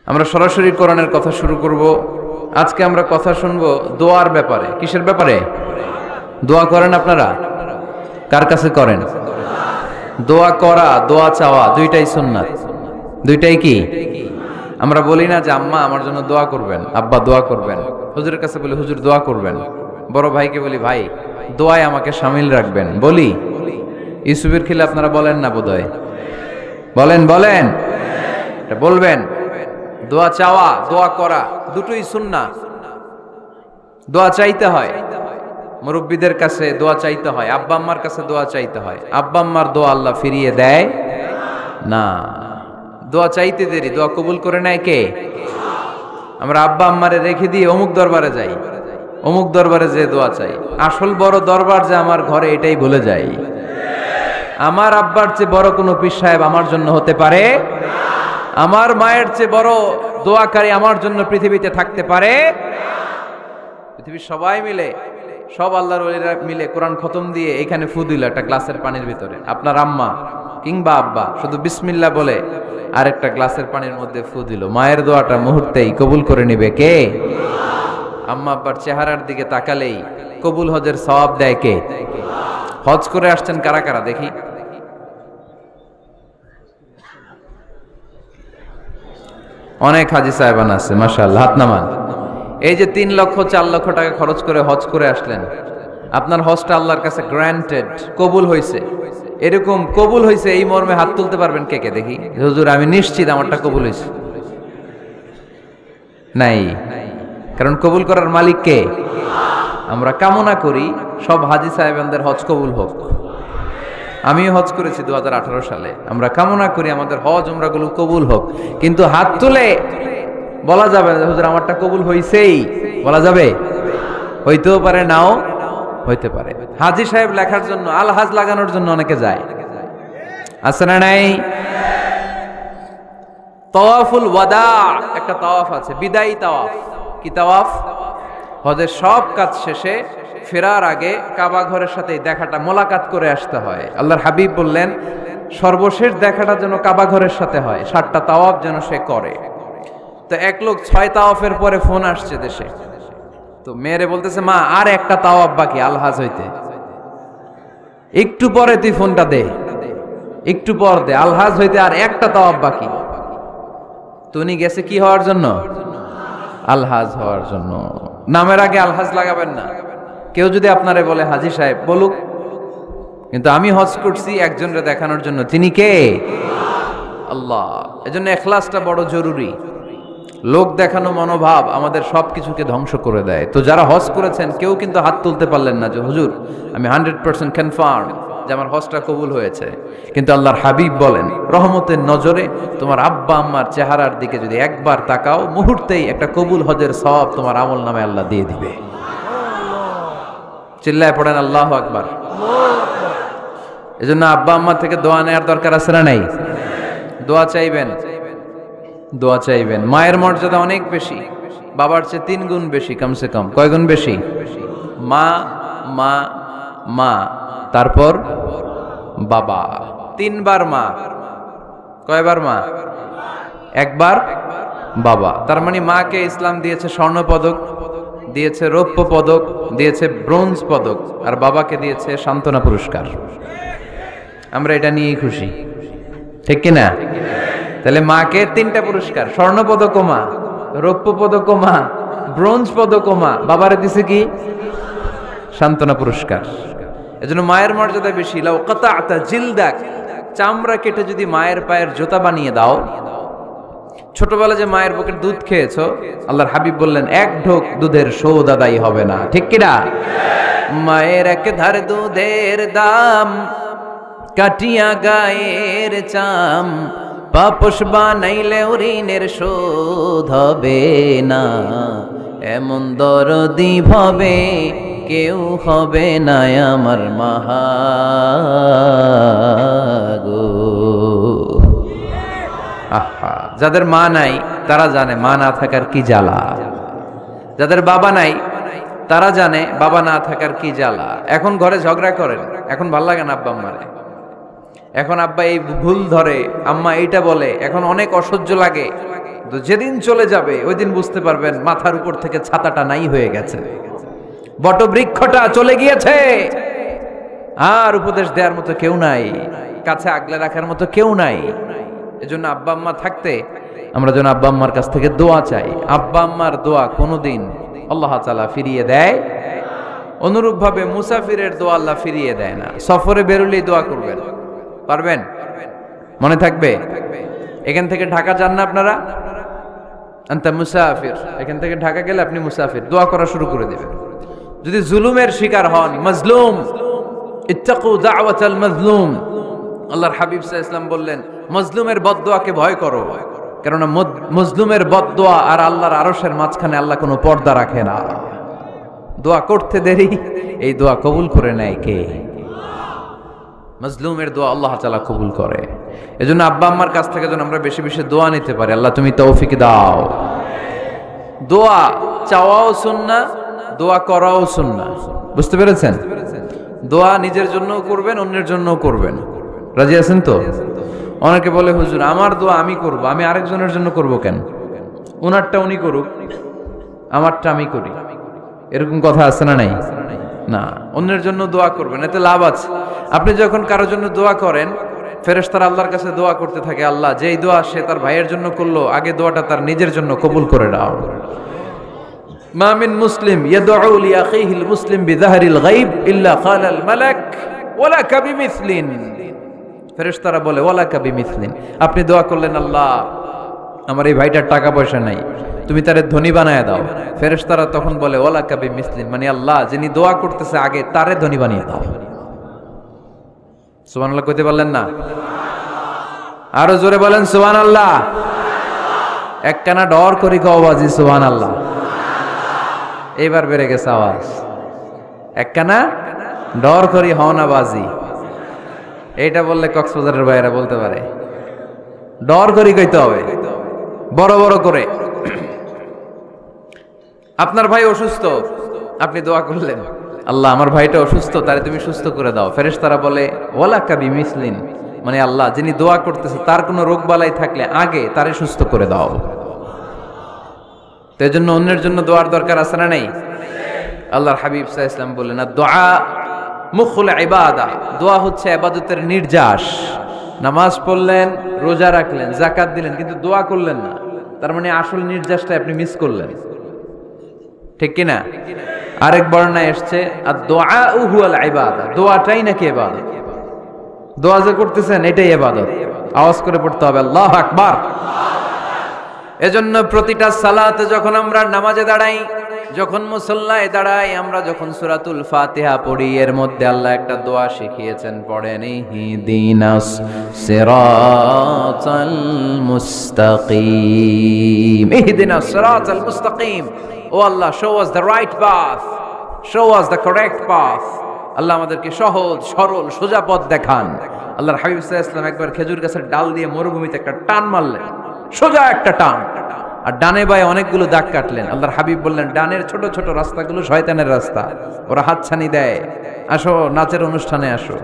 আমরা সরাসরি কোরআনের কথা শুরু করব। আজকে আমরা কথা শুনবো দোয়ার ব্যাপারে। কিসের ব্যাপারে? দোয়া করেন আপনারা? কার কাছে করেন? দোয়া করা, দোয়া চাওয়া দুইটাই সুন্নাত। দুইটাই কি? আমরা বলি না যে আম্মা আমার জন্য দোয়া করবেন, আব্বা দোয়া করবেন। হুজুরের কাছে বলি হুজুর দোয়া করবেন। বড় ভাইকে বলি ভাই দোয়ায় আমাকে শামিল রাখবেন। বলি ইউসুফের খিলে আপনারা বলেন না বোধহয়? বলেন বলেন, এটা বলবেন। দোয়া চাওয়া, দোয়া করা দুটোই সুন্নাত। দোয়া চাইতে হয়, মুরব্বীদের কাছে দোয়া চাইতে হয়, আব্বা আম্মার কাছে দোয়া চাইতে হয়। আব্বা আম্মার দোয়া আল্লাহ ফিরিয়ে দেয় না। দোয়া চাইতে দেরি, দোয়া কবুল করে নেয় কে? আমরা আব্বা আম্মারে রেখে দিয়ে অমুক দরবারে যাই, অমুক দরবারে যে দোয়া চাই। আসল বড় দরবার যে আমার ঘরে, এটাই ভুলে যাই। আমার আব্বার চেয়ে বড় কোনো পীর সাহেব আমার জন্য হতে পারে? আমার মায়ের চেয়ে বড় দোয়াকারী আমার জন্য পৃথিবীতে থাকতে পারে? পৃথিবীর সবাই মিলে, সব আল্লাহর ওলিরা মিলে কোরআন খতম দিয়ে এখানে ফু দিল একটা গ্লাসের পানির ভিতরে। আপনার আম্মা কিংবা আব্বা শুধু বিসমিল্লাহ বলে আরেকটা গ্লাসের পানির মধ্যে ফু দিল। মায়ের দোয়াটা মুহূর্তেই কবুল করে নিবে কে? আম্মা আব্বার চেহারার দিকে তাকালেই কবুল হজের সওয়াব দেয় কে? হজ করে আসছেন কারা কারা দেখি? অনেক হাজি সাহেবান আছে মাশাআল্লাহ, হাত নামান। এই যে 3 লক্ষ 4 লক্ষ টাকা খরচ করে হজ করে আসলেন, আপনার হজটা আল্লাহর কাছে গ্র্যান্টেড, কবুল হয়েছে। এরকম কবুল হয়েছে এই মর্মে হাত তুলতে পারবেন কে কে দেখি? হুজুর আমি নিশ্চিত আমারটা কবুল হয়েছে। নাই, কারণ কবুল করার মালিক কে? আমরা কামনা করি সব হাজি সাহেবানদের হজ কবুল হোক। আমিও হজ করেছি 2018 সালে। আমরা কামনা করি আমাদের হজ উমরাগুলো কবুল হোক, কিন্তু হাত তুলে বলা যাবে না হুজুর আমারটা কবুল হইছেই, বলা যাবে? হইতেও পারে, নাও হইতে পারে। হাজি সাহেব লেখার জন্য, আল হাজ লাগানোর জন্য অনেকে যায়, আছে না নাই? তাওয়াফুল ওয়াদা একটা তাওয়াফ আছে, বিদায়ী তাওয়াফ। কি তাওয়াফ? হজের সব কাজ শেষে ফেরার আগে কাবা ঘরের সাথে দেখাটা, মোলাকাত করে আসতে হয়। আল্লাহর হাবিব বললেন সর্বশেষ দেখাটা যেন কাবা ঘরের সাথে হয়, 7টা তাওয়াফ যেন সে করে। তো এক লোক 6 তাওয়াফের পরে ফোন আসছে দেশে, তো মেয়েরে বলতেছে মা আর একটা তাওয়াফ বাকি আলহাজ হইতে, একটু পরে তুই ফোনটা দে, একটু পর দে, আলহাজ হইতে আর একটা তাওয়াফ বাকি। তো উনি গেছে কি হওয়ার জন্য? আলহাজ হওয়ার জন্য। নামের আগে আলহাজ লাগাবেন না। কেউ যদি আপনারে বলে হাজি সাহেব, বলুক, কিন্তু আমি হজ করছি একজনকে দেখানোর জন্য। তিনি কে? আল্লাহ। এজন্য ইখলাসটা বড় জরুরি। লোক দেখানো মনোভাব আমাদের সবকিছুকে ধ্বংস করে দেয়। তো যারা হজ করেছেন কেউ কিন্তু হাত তুলতে পারলেন না যে হুজুর আমি 100% কনফার্ম যে আমার হজটা কবুল হয়েছে। কিন্তু আল্লাহর হাবিব বলেন রহমতের নজরে তোমার আব্বা আম্মার চেহারার দিকে যদি একবার তাকাও, মুহূর্তেই একটা কবুল হজের সওয়াব তোমার আমল নামে আল্লাহ দিয়ে দিবে। চিল্লায় পড়েন আল্লাহু আকবার। এজন্য আব্বা আম্মা থেকে দোয়া নেওয়ার দরকার আছে না নাই? দোয়া চাইবেন, দোয়া চাইবেন। মায়ের মর্যাদা অনেক বেশি, বাবার চেয়ে 3 গুণ বেশি, কমসে কম। কয় গুণ বেশি? মা মা মা, তারপর বাবা। 3 বার মা। কয়বার মা? একবার বাবা। তার মানে মাকে ইসলাম দিয়েছে স্বর্ণ পদক, দিয়েছে রৌপ্য পদক, দিয়েছে ব্রোঞ্জ পদক, আর বাবাকে দিয়েছে সান্ত্বনা পুরস্কার। আমরা এটা নিয়েই খুশি, ঠিক কিনা? তাহলে মাকে 3টা পুরস্কার, স্বর্ণ পদক মা, রৌপ্য পদক মা, ব্রোঞ্জ পদক মা, বাবারে দিছে কি? সান্ত্বনা পুরস্কার। এজন্য মায়ের মর্যাদা বেশি। লাউ কাতা'তা জিলদাক, চামড়া কেটে যদি মায়ের পায়ের জুতা বানিয়ে দাও। ছোটবেলা যে মায়ের বুকের দুধ খেয়েছো, আল্লাহর হাবিব বললেন 1 ঢোক দুধের শোধ আদায় হবে না, ঠিক কিনা? মায়ের এক ধার দুধের দাম, কাটিয়া গায়ের চাম, পাপস বানাইলে ঋণের শোধ হবে না। এমন দরদি ভাবে কেউ হবে না আমার মাহাগো। আহা, যাদের মা নাই তারা জানে মা না থাকার কি জ্বালা। যাদের বাবা নাই তারা জানে বাবা না থাকার কি জ্বালা। এখন ঘরে ঝগড়া করেন, এখন ভাল লাগে না আব্বা আম্মারে, এখন আব্বা এই ভুল ধরে, আম্মা এইটা বলে, এখন অনেক অসহ্য লাগে। তো যেদিন চলে যাবে ওই দিন বুঝতে পারবেন মাথার উপর থেকে ছাতাটা নাই হয়ে গেছে, বটবৃক্ষটা চলে গিয়েছে, আর উপদেশ দেওয়ার মতো কেউ নাই, কাছে আগলে রাখার মতো কেউ নাই। এজন্য আব্বা আম্মা থাকতে আমরা যেন আব্বা আম্মার কাছ থেকে দোয়া চাই। আব্বা আম্মার দোয়া কোনোদিন আল্লাহ তাআলা ফিরিয়ে দেয়, অনুরূপ ভাবে মুসাফিরের দোয়া আল্লাহ ফিরিয়ে দেয় না। সফরে বেরোলেই দোয়া করবেন, পারবেন? মনে থাকবে? এখান থেকে ঢাকা যান না আপনারা, আনতা মুসাফির, এখান থেকে ঢাকা গেলে আপনি মুসাফির, দোয়া করা শুরু করে দেবেন। যদি জুলুমের শিকার হন, মাজলুম, ইত্তাকু দাওয়াতাল মাজলুম, আল্লাহর হাবিব সাল্লাল্লাহু আলাইহি ওয়াসাল্লাম বললেন মাজলুমের বদদোয়াকে ভয় করো, কারণ মাজলুমের বদদোয়া আর আল্লাহর আরশের মাঝখানে আল্লাহ কোনো পর্দা রাখে না। দোয়া করতে দেরি, এই দোয়া কবুল করে নেয় কে? মাজলুমের দোয়া আল্লাহ তাআলা কবুল করে। এজন্য আব্বা আম্মার কাছ থেকে যেন আমরা বেশি বেশি দোয়া নিতে পারি। আল্লাহ তুমি তৌফিক দাও। দোয়া চাওয়াও সুন্নাহ, দোয়া করাও সুন্নাহ। বুঝতে পেরেছেন? দোয়া নিজের জন্যও করবেন, অন্যের জন্যও করবেন। রাজি আছেন তো? অনেকে বলে হুজুর আমার দোয়া আমি করব, আমি আরেকজনের জন্য করব কেন? ওনারটা উনি করুক, আমারটা আমি করি, এরকম কথা আছে না নাই? না, অন্যের জন্য দোয়া করবেন, এতে লাভ আছে। আপনি যখন কারোর জন্য দোয়া করেন, ফেরেশতারা আল্লাহর কাছে দোয়া করতে থাকে, আল্লাহ যেই দোয়া সে তার ভাইয়ের জন্য করলো, আগে দোয়াটা তার নিজের জন্য কবুল করে দাও। মা মিন মুসলিম ইয়াদউ লি আখিহিল মুসলিম বিযাহরিল গায়ব ইল্লা ক্বালাল মালাক ওয়ালাকা বিমিসলিন। ফেরেশতারা বলে ওয়ালাকা বিমিসলিন, আপনি দোয়া করলেন আল্লাহ আমার এই ভাইটার টাকা পয়সা নাই, তুমি তারে ধনী বানায় দাও। ফেরেশতারা তখন বলে ওয়ালাকা বিমিসলিন, মানে আল্লাহ যিনি দোয়া করতেছে আগে তারে ধনী বানিয়ে দাও। সুবহানাল্লাহ কইতে পারলেন না? আরো জোরে বলেন সুবহানাল্লাহ। একখানা ডর করি কও বাজি সুবহানাল্লাহ। এইবার বেড়ে গেছে আওয়াজ। একখানা ডর করি হও না বাজি, এইটা বললে কক্সবাজারের ভাইয়েরা বলতে পারে। ডর করি কইতে হবে বড় বড় করে। আপনার ভাই অসুস্থ, আপনি দোয়া করলেন আল্লাহ আমার ভাইটা অসুস্থ, তারে তুমি সুস্থ করে দাও। ফেরেশতারা বলে ওয়ালাকা বিমিসলিন, মানে আল্লাহ যিনি দোয়া করতেছে তার কোনো রোগ বালাই থাকলে আগে তারে সুস্থ করে দাও। তো এজন্য অন্যের জন্য দোয়ার দরকার আছে না নাই? আল্লাহর হাবিব সাল্লাল্লাহু আলাইহি ওয়াসাল্লাম বললেন দোয়া মুখুল ইবাদাহ, দোয়া হচ্ছে ইবাদতের নির্যাস। নামাজ পড়লেন, রোজা রাখলেন, যাকাত দিলেন, কিন্তু দোয়া করলেন না, তার মানে আসল নির্যাসটা আপনি মিস করলেন, ঠিক কি না? আরেক বর্ণনায় এসেছে আদ-দুআউ হুয়াল ইবাদাহ, দোয়াটাই নাকি ইবাদত। দোয়া যে করতেছেন এটাই ইবাদত। আওয়াজ করে পড়তে হবে আল্লাহু আকবার। এজন্য প্রতিটা সালাতে যখন আমরা নামাজে দাঁড়াই, যখন মুসল্লায় দাঁড়াই, আমরা যখন সূরাতুল ফাতিহা পড়ি, এর মধ্যে আল্লাহ একটা দোয়া শিখিয়েছেন, পড়েন ইহদিনাস সিরাতাল মুস্তাকিম। ইহদিনাস সিরাতাল মুস্তাকিম, ও আল্লাহ show us the right path, show us the correct path. আল্লাহ আমাদেরকে সহজ সরল সোজা পথ দেখান। আল্লাহর হাবিব সাল্লাল্লাহু আলাইহি ওয়াসাল্লাম একবার খেজুর গাছের ডাল দিয়ে মরুভূমিতে একটা টান মারলেন, সোজা একটা টান, আর ডানে বায়ে অনেকগুলো দাগ কাটলেন। আল্লাহর হাবিব বললেন ডানের ছোট ছোট রাস্তাগুলো শয়তানের রাস্তা, ওরা হাতছানি দেয়। আসো নাচের অনুষ্ঠানে আসো,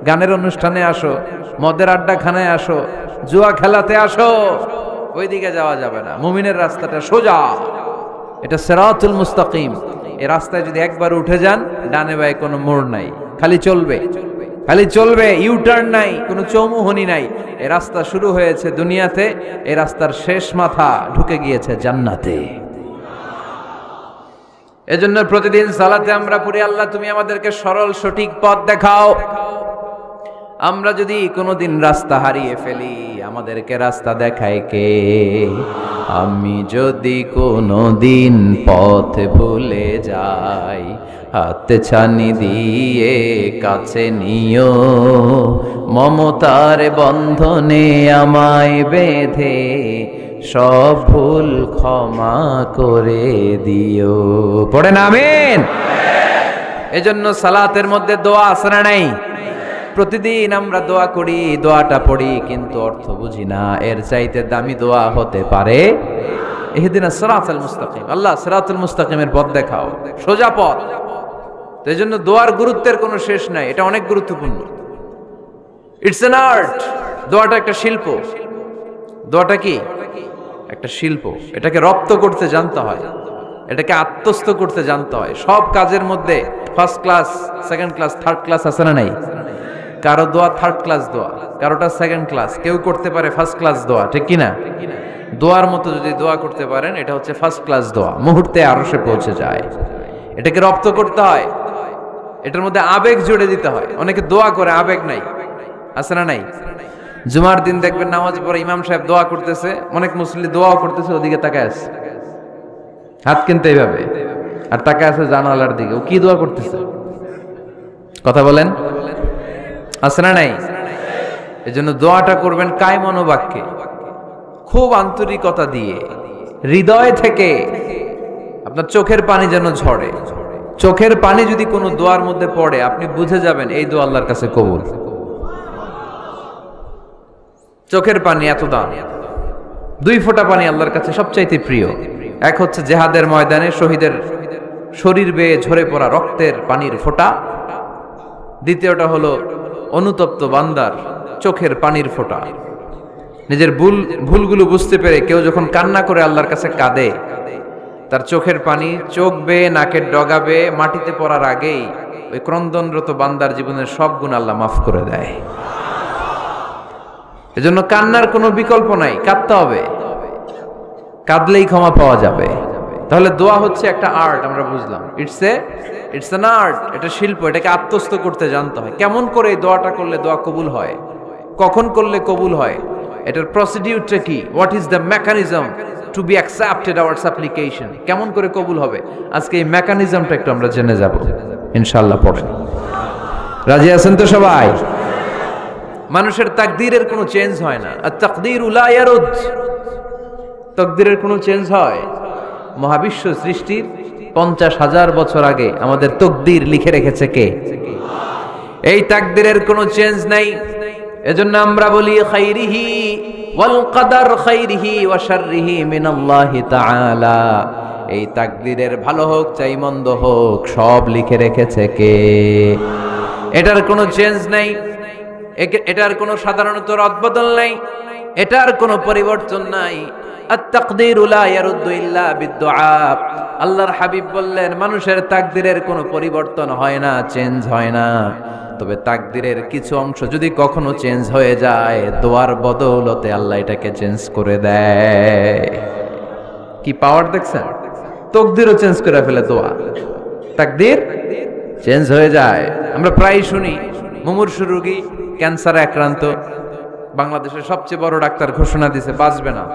গানের অনুষ্ঠানে আসো, মদের আড্ডাখানায় আসো, জুয়া খেলাতে আসো, ওইদিকে যাওয়া যাবে না। মুমিনের রাস্তাটা সোজা, এটা সিরাতুল মুস্তাকিম। এই রাস্তায় যদি একবার উঠে যান, ডানে বায়ে কোনো মোড় নাই, খালি চলবে, খালি চলবে, ইউটার্ন নাই, কোনো চৌমুহনী নাই। এই রাস্তা শুরু হয়েছে দুনিয়াতে, এই রাস্তার শেষ মাথা ঢুকে গিয়েছে জান্নাতে। এজন্য প্রতিদিন সালাতে আমরা পড়ি আল্লাহ তুমি আমাদেরকে সরল সঠিক পথ দেখাও। আমরা যদি কোনোদিন রাস্তা হারিয়ে ফেলি, আমাদেরকে রাস্তা দেখায় কে? আমি যদি কোনোদিন পথ ভুলে যাই, হাতে ছানি দিয়ে কাছে নিও, মমতার বন্ধনে আমায় বেঁধে সব ভুল ক্ষমা করে দিও। পড়েন আমিন। এজন্য সালাতের মধ্যে দোয়া আছে না নাই? প্রতিদিন আমরা দোয়া করি, দোয়াটা পড়ি, কিন্তু অর্থ বুঝি না। এর চাইতে দামি দোয়া হতে পারে ইহদিনাস সিরাতাল মুস্তাকিম, আল্লাহ সিরাতুল মুস্তাকিমের পথ দেখাও, সোজা পথ। তো এই জন্য দোয়ার গুরুত্বের কোনো শেষ নাই, এটা অনেক গুরুত্বপূর্ণ। ইটস অ্যান আর্ট, দোয়াটা একটা শিল্প। দোয়াটা কি? একটা শিল্প। এটাকে রপ্ত করতে জানতে হয়, এটাকে আত্মস্থ করতে জানতে হয়। সব কাজের মধ্যে first class, second class, third class আছে না নাই? কারো দোয়া থার্ড ক্লাস দোয়া, কারোটা সেকেন্ড ক্লাস, কেউ করতে পারে ফার্স্ট ক্লাস দোয়া, ঠিক কিনা? দোয়ার মতো যদি দোয়া করতে পারেন, এটা হচ্ছে ফার্স্ট ক্লাস দোয়া, মুহূর্তে আরশে পৌঁছে যায়। এটাকে রপ্ত করতে হয়, এটার মধ্যে আবেগ জুড়ে দিতে হয়। অনেকে দোয়া করে আবেগ নাই, আছে না নাই? জুমার দিন দেখবেন নামাজ পড়ে ইমাম সাহেব দোয়া করতেছে, অনেক মুসল্লি দোয়াও করতেছে, ওদিকে তাকায় আছে, হাত কিনতে এইভাবে, আর তাকায় আছে জানালার দিকে, ও কি দোয়া করতেছে? কথা বলেন, আছে না নাই? এই জন্য দোয়াটা করবেন কায় মনোবাক্যে, খুব আন্তরিকতা দিয়ে, হৃদয় থেকে। আপনার চোখের পানি যেন ঝরে। চোখের পানি যদি কোনো দোয়ার মধ্যে পড়ে, আপনি বুঝে যাবেন এই দোয়া আল্লাহর কাছে কবুল। চোখের পানি এত দাম। 2 ফোঁটা পানি আল্লাহর কাছে সবচাইতে প্রিয়। এক হচ্ছে জিহাদের ময়দানে শহীদের শরীর বেয়ে ঝরে পড়া রক্তের পানির ফোঁটা, দ্বিতীয়টা হলো অনুতপ্ত বান্দার চোখের পানির ফোঁটা। নিজের ভুলগুলো বুঝতে পেরে কেউ যখন কান্না করে আল্লাহর কাছে কাঁদে, তার চোখের পানি চোখ বেয়ে নাকের ডগা বেয়ে মাটিতে পড়ার আগেই ওই ক্রন্দনরত বান্দার জীবনের সব গুণ আল্লাহ মাফ করে দেয়। এজন্য কান্নার কোনো বিকল্প নাই, কাঁদতে হবে, কাঁদলেই ক্ষমা পাওয়া যাবে। তাহলে দোয়া হচ্ছে একটা আর্ট, আমরা বুঝলাম। ইটস অ্যান আর্ট, এটা শিল্প, এটাকে আত্মস্থ করতে জানতে হয়। কেমন করে এই দোয়াটা করলে দোয়া কবুল হয়, কখন করলে কবুল হয়, এটার প্রসিডিউরটা কি, what is the mechanism two be accepted hour সাপ্লিকেশন, কেমন করে কবুল হবে, আজকে এই মেকানিজমটা একটু আমরা জেনে যাব ইনশাআল্লাহ। পড়েন, রাজি আছেন তো সবাই? মানুষের তাকদীরের কোনো চেঞ্জ হয় না। আর তাকদীরু লা ইয়ারুদ, তাকদীরের কোনো চেঞ্জ হয়? মহাবিশ্ব সৃষ্টির 50,000 বছর আগে আমাদের তাকদীর লিখে রেখেছে কে? এই তাকদীরের কোনো চেঞ্জ নাই। এজন্য আমরা বলি খাইরিহি ওয়াল কদর খাইরিহি ওয়া শাররিহি মিনাল্লাহি তাআলা। এই তাকদীরের ভালো হোক চাই মন্দ হোক, সব লিখে রেখেছে কে? এটার কোনো চেঞ্জ নাই, এটার কোনো সাধারণত রদবদল নাই, এটার কোনো পরিবর্তন নাই। আত-তাকদীরু লা ইয়ারুদ্দু ইল্লা বিদ-দুআ। আল্লাহর হাবিব বললেন, মানুষের তাকদীরের কোনো পরিবর্তন হয় না, চেঞ্জ হয় না। তবে তাকদীরের কিছু অংশ যদি কখনো চেঞ্জ হয়ে যায়, দোয়ার বদৌলতে আল্লাহ এটাকে চেঞ্জ করে দেয়। কি পাওয়ার দেখছেন? তাকদীরও চেঞ্জ করে ফেলে দোয়া, তাকদীর চেঞ্জ হয়ে যায়। আমরা প্রায় শুনি মুমূর্ষু রোগী, ক্যান্সারে আক্রান্ত, বাংলাদেশের সবচেয়ে বড় ডাক্তার ঘোষণা দিয়েছে বাঁচবে না,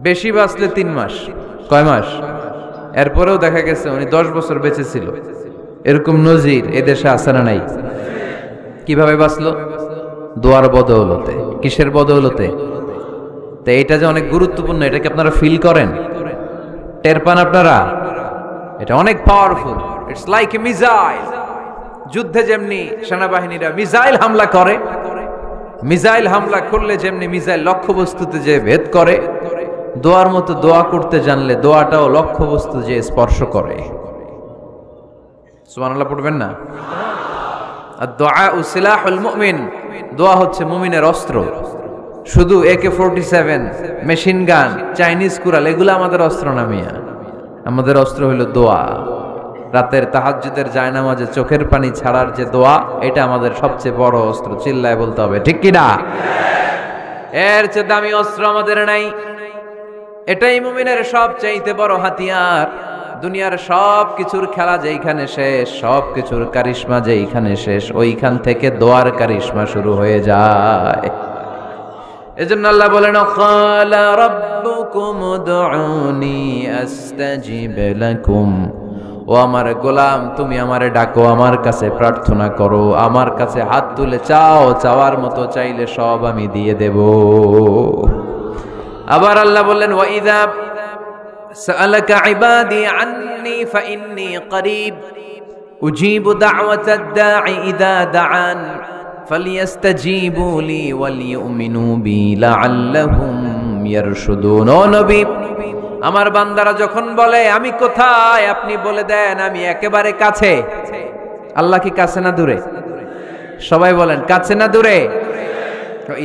বেশি বাঁচলে 3 মাস। কয় মাস? এরপরেও দেখা গেছে উনি 10 বছর বেঁচে ছিল। এরকম নজির এদেশে আছে না নাই? কিভাবে বাঁচলো? দোয়ার বদৌলতে। কিসের বদৌলতে? তো এটা যে অনেক গুরুত্বপূর্ণ, এটাকে আপনারা ফিল করেন, টের পান আপনারা? এটা অনেক powerful. It's like a missile. যুদ্ধে যেমনি সেনাবাহিনীরা মিসাইল হামলা করে, মিসাইল হামলা করলে যেমনি মিসাইল লক্ষ্যবস্তুতে যে ভেদ করে, দোয়ার মতো দোয়া করতে জানলে দোয়াটাও লক্ষ্যবস্তু যে স্পর্শ করে। সুবহানাল্লাহ পড়বেন না? আদ-দুআউ সিলাহুল মুমিন। দোয়া হচ্ছে মুমিনের অস্ত্র। শুধু AK-47, machine gun, Chinese Corel এগুলো আমাদের অস্ত্র না মিয়া। আমাদের অস্ত্র হলো দোয়া। রাতের তাহাজ্জুদের জায়নামাজে চোখের পানি ছাড়ার যে দোয়া, এটা আমাদের সবচেয়ে বড় অস্ত্র। চিল্লায় বলতে হবে, ঠিক কি না? এর চেয়ে দামি অস্ত্র আমাদের নাই। এটাই মুমিনের সবচাইতে বড় হাতিয়ার। দুনিয়ার সব কিছুর খেলা যেইখানে শেষ, সব কিছুর কারিশমা যেইখানে শেষ, ওইখান থেকে দোয়ার কারিশমা শুরু হয়ে যায়। এজন্য আল্লাহ বলেন, ক্বালা রাব্বুকুম উদউনি আস্তাজিব লাকুম। ও আমার গোলাম, তুমি আমারে ডাকো, আমার কাছে প্রার্থনা করো, আমার কাছে হাত তুলে চাও, চাওয়ার মতো চাইলে সব আমি দিয়ে দেব। আবার আল্লাহ বললেন, ওয়া ইযা সাআলাকা ইবাদি আন্নী ফাইন্নী করিব উজিবু দাওয়াতাদ দাঈ ইযা দাআন ফালিয়াস্তাজিবু লি ওয়ালিউমিনু বি লাআল্লাহুম ইয়ারশুদুন। ও নবী, আমার বান্দারা যখন বলে আমি কোথায়, আপনি বলে দেন আমি একেবারে কাছে। আল্লাহ কি কাছে না দূরে? সবাই বলেন, কাছে না দূরে?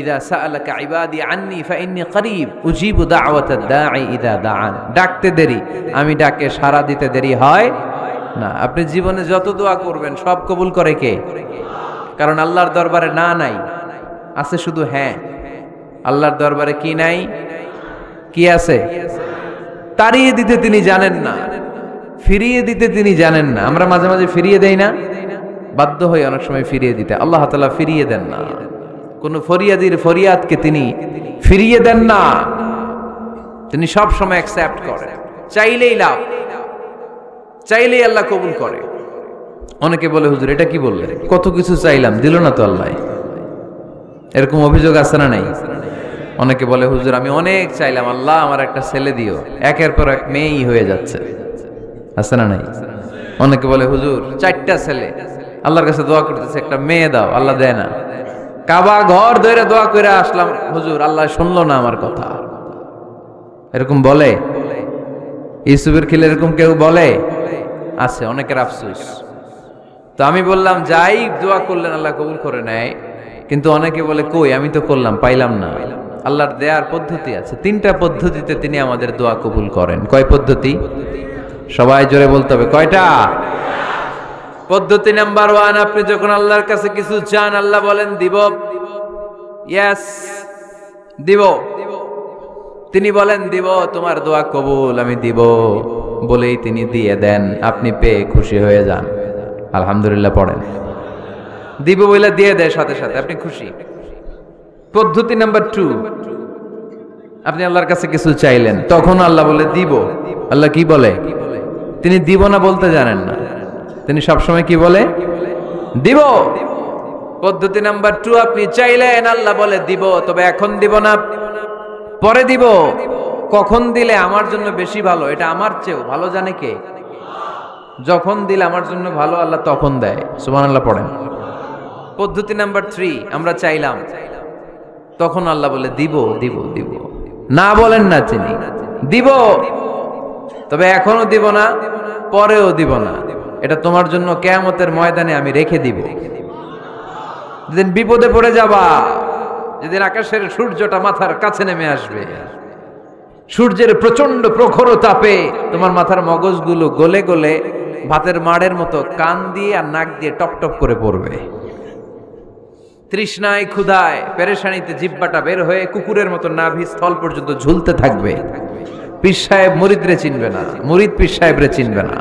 ইযা সাআলাকা ইবাদি আন্নী ফাইন্নী করিব উজিবু দাওয়াতাদ দাঈ ইযা দাআন। ডাকতে দেরি, আমি ডাকে সাড়া দিতে দেরি হয় না। আপনি জীবনে যত দোয়া করবেন সব কবুল করে কে? কারণ আল্লাহর দরবারে না নাই, আছে শুধু হ্যাঁ। আল্লাহর দরবারে কি নাই? কি আছে? তাড়িয়ে দিতে তিনি জানেন না, ফিরিয়ে দিতে তিনি জানেন না। আমরা মাঝে মাঝে ফিরিয়ে দেই না, বাধ্য হয়ে অনেক সময় ফিরিয়ে দিতে। আল্লাহ তাআলা ফিরিয়ে দেন না, কোন ফরিয়াদির ফরিয়াদকে তিনি ফিরিয়ে দেন না, তিনি সব সময় অ্যাকসেপ্ট করেন। চাইলেই লাভ, চাইলেই আল্লাহ কবুল করে। অনেকে বলে হুজুর এটা কি বললেন, কত কিছু চাইলাম দিল না তো আল্লাহ। এরকম অভিযোগ আছে না নাই? অনেকে বলে হুজুর আমি অনেক চাইলাম আল্লাহ আমার একটা ছেলে দিও, একের পর এক মেয়েই হয়ে যাচ্ছে, আছে না নাই? অনেকে বলে হুজুর 4টা ছেলে, আল্লাহর কাছে দোয়া করতেছে একটা মেয়ে দাও, আল্লাহ দেয় না। কাবা ঘর ধরে দোয়া করে আসলাম হুজুর, আল্লাহ শুনলো না আমার কথা। এরকম বলে? ইউসুফের খিলে এরকম কেউ বলে? আছে, অনেকের আফসোস। তো আমি বললাম যাই দোয়া করলেন আল্লাহ কবুল করে নেয়, কিন্তু অনেকে বলে কই আমি তো করলাম পাইলাম না। আল্লাহর দেয়ার পদ্ধতি আছে, 3টা পদ্ধতিতে তিনি আমাদের দোয়া কবুল করেন। কয় পদ্ধতি? সবাই জোরে বলতে হবে, কয়টা? পদ্ধতি নাম্বার 1, আপনি যখন আল্লাহর কাছে কিছু চান আল্লাহ বলেন দিব, ইয়েস দিব। তিনি বলেন দিব, তোমার দোয়া কবুল, আমি দিব বলেই তিনি দিয়ে দেন। আপনি পেয়ে খুশি হয়ে যান, আলহামদুলিল্লাহ পড়েন। দিব বলে দিয়ে দেয় সাথে সাথে, আপনি খুশি। পদ্ধতি নাম্বার 2, আপনি আল্লাহর কাছে কিছু চাইলেন, তখন আল্লাহ বলে দিব। আল্লাহ কি বলে? তিনি দিব না বলতে জানেন না, তিনি সবসময় কি বলে? দিব। পদ্ধতি নাম্বার 2, আপনি চাইলেন আল্লাহ বলে দিব, তবে এখন দিব না, পরে দিব। কখন দিলে আমার জন্য বেশি ভালো, এটা আমার চেয়েও ভালো জানে কে? যখন দিলে আমার জন্য ভালো আল্লাহ তখন দেয়, সুবহানাল্লাহ পড়েন। পদ্ধতি নাম্বার 3, আমরা চাইলাম, তখন আল্লাহ বলে দিব দিব দিব, না বলেন না তিনি দিব, তবে এখনো দিব না, পরেও দিব না, এটা তোমার জন্য কিয়ামতের ময়দানে আমি রেখে দিব। যেদিন বিপদে পড়ে যাবা, যেদিন আকাশের সূর্যটা মাথার কাছে নেমে আসবে, সূর্যের প্রচন্ড প্রখর তাপে তোমার মাথার মগজগুলো গলে গলে ভাতের মাড়ের মতো কান দিয়ে আর নাক দিয়ে টপ টপ করে পড়বে। তৃষ্ণায় ক্ষুধায় পেরেশানিতে জিহ্বাটা বের হয়ে কুকুরের মতো নাভি স্থল পর্যন্ত ঝুলতে থাকবে। পীর সাহেব মুরিদরে চিনবে না, মুরিদ পীর সাহেবরে চিনবে না,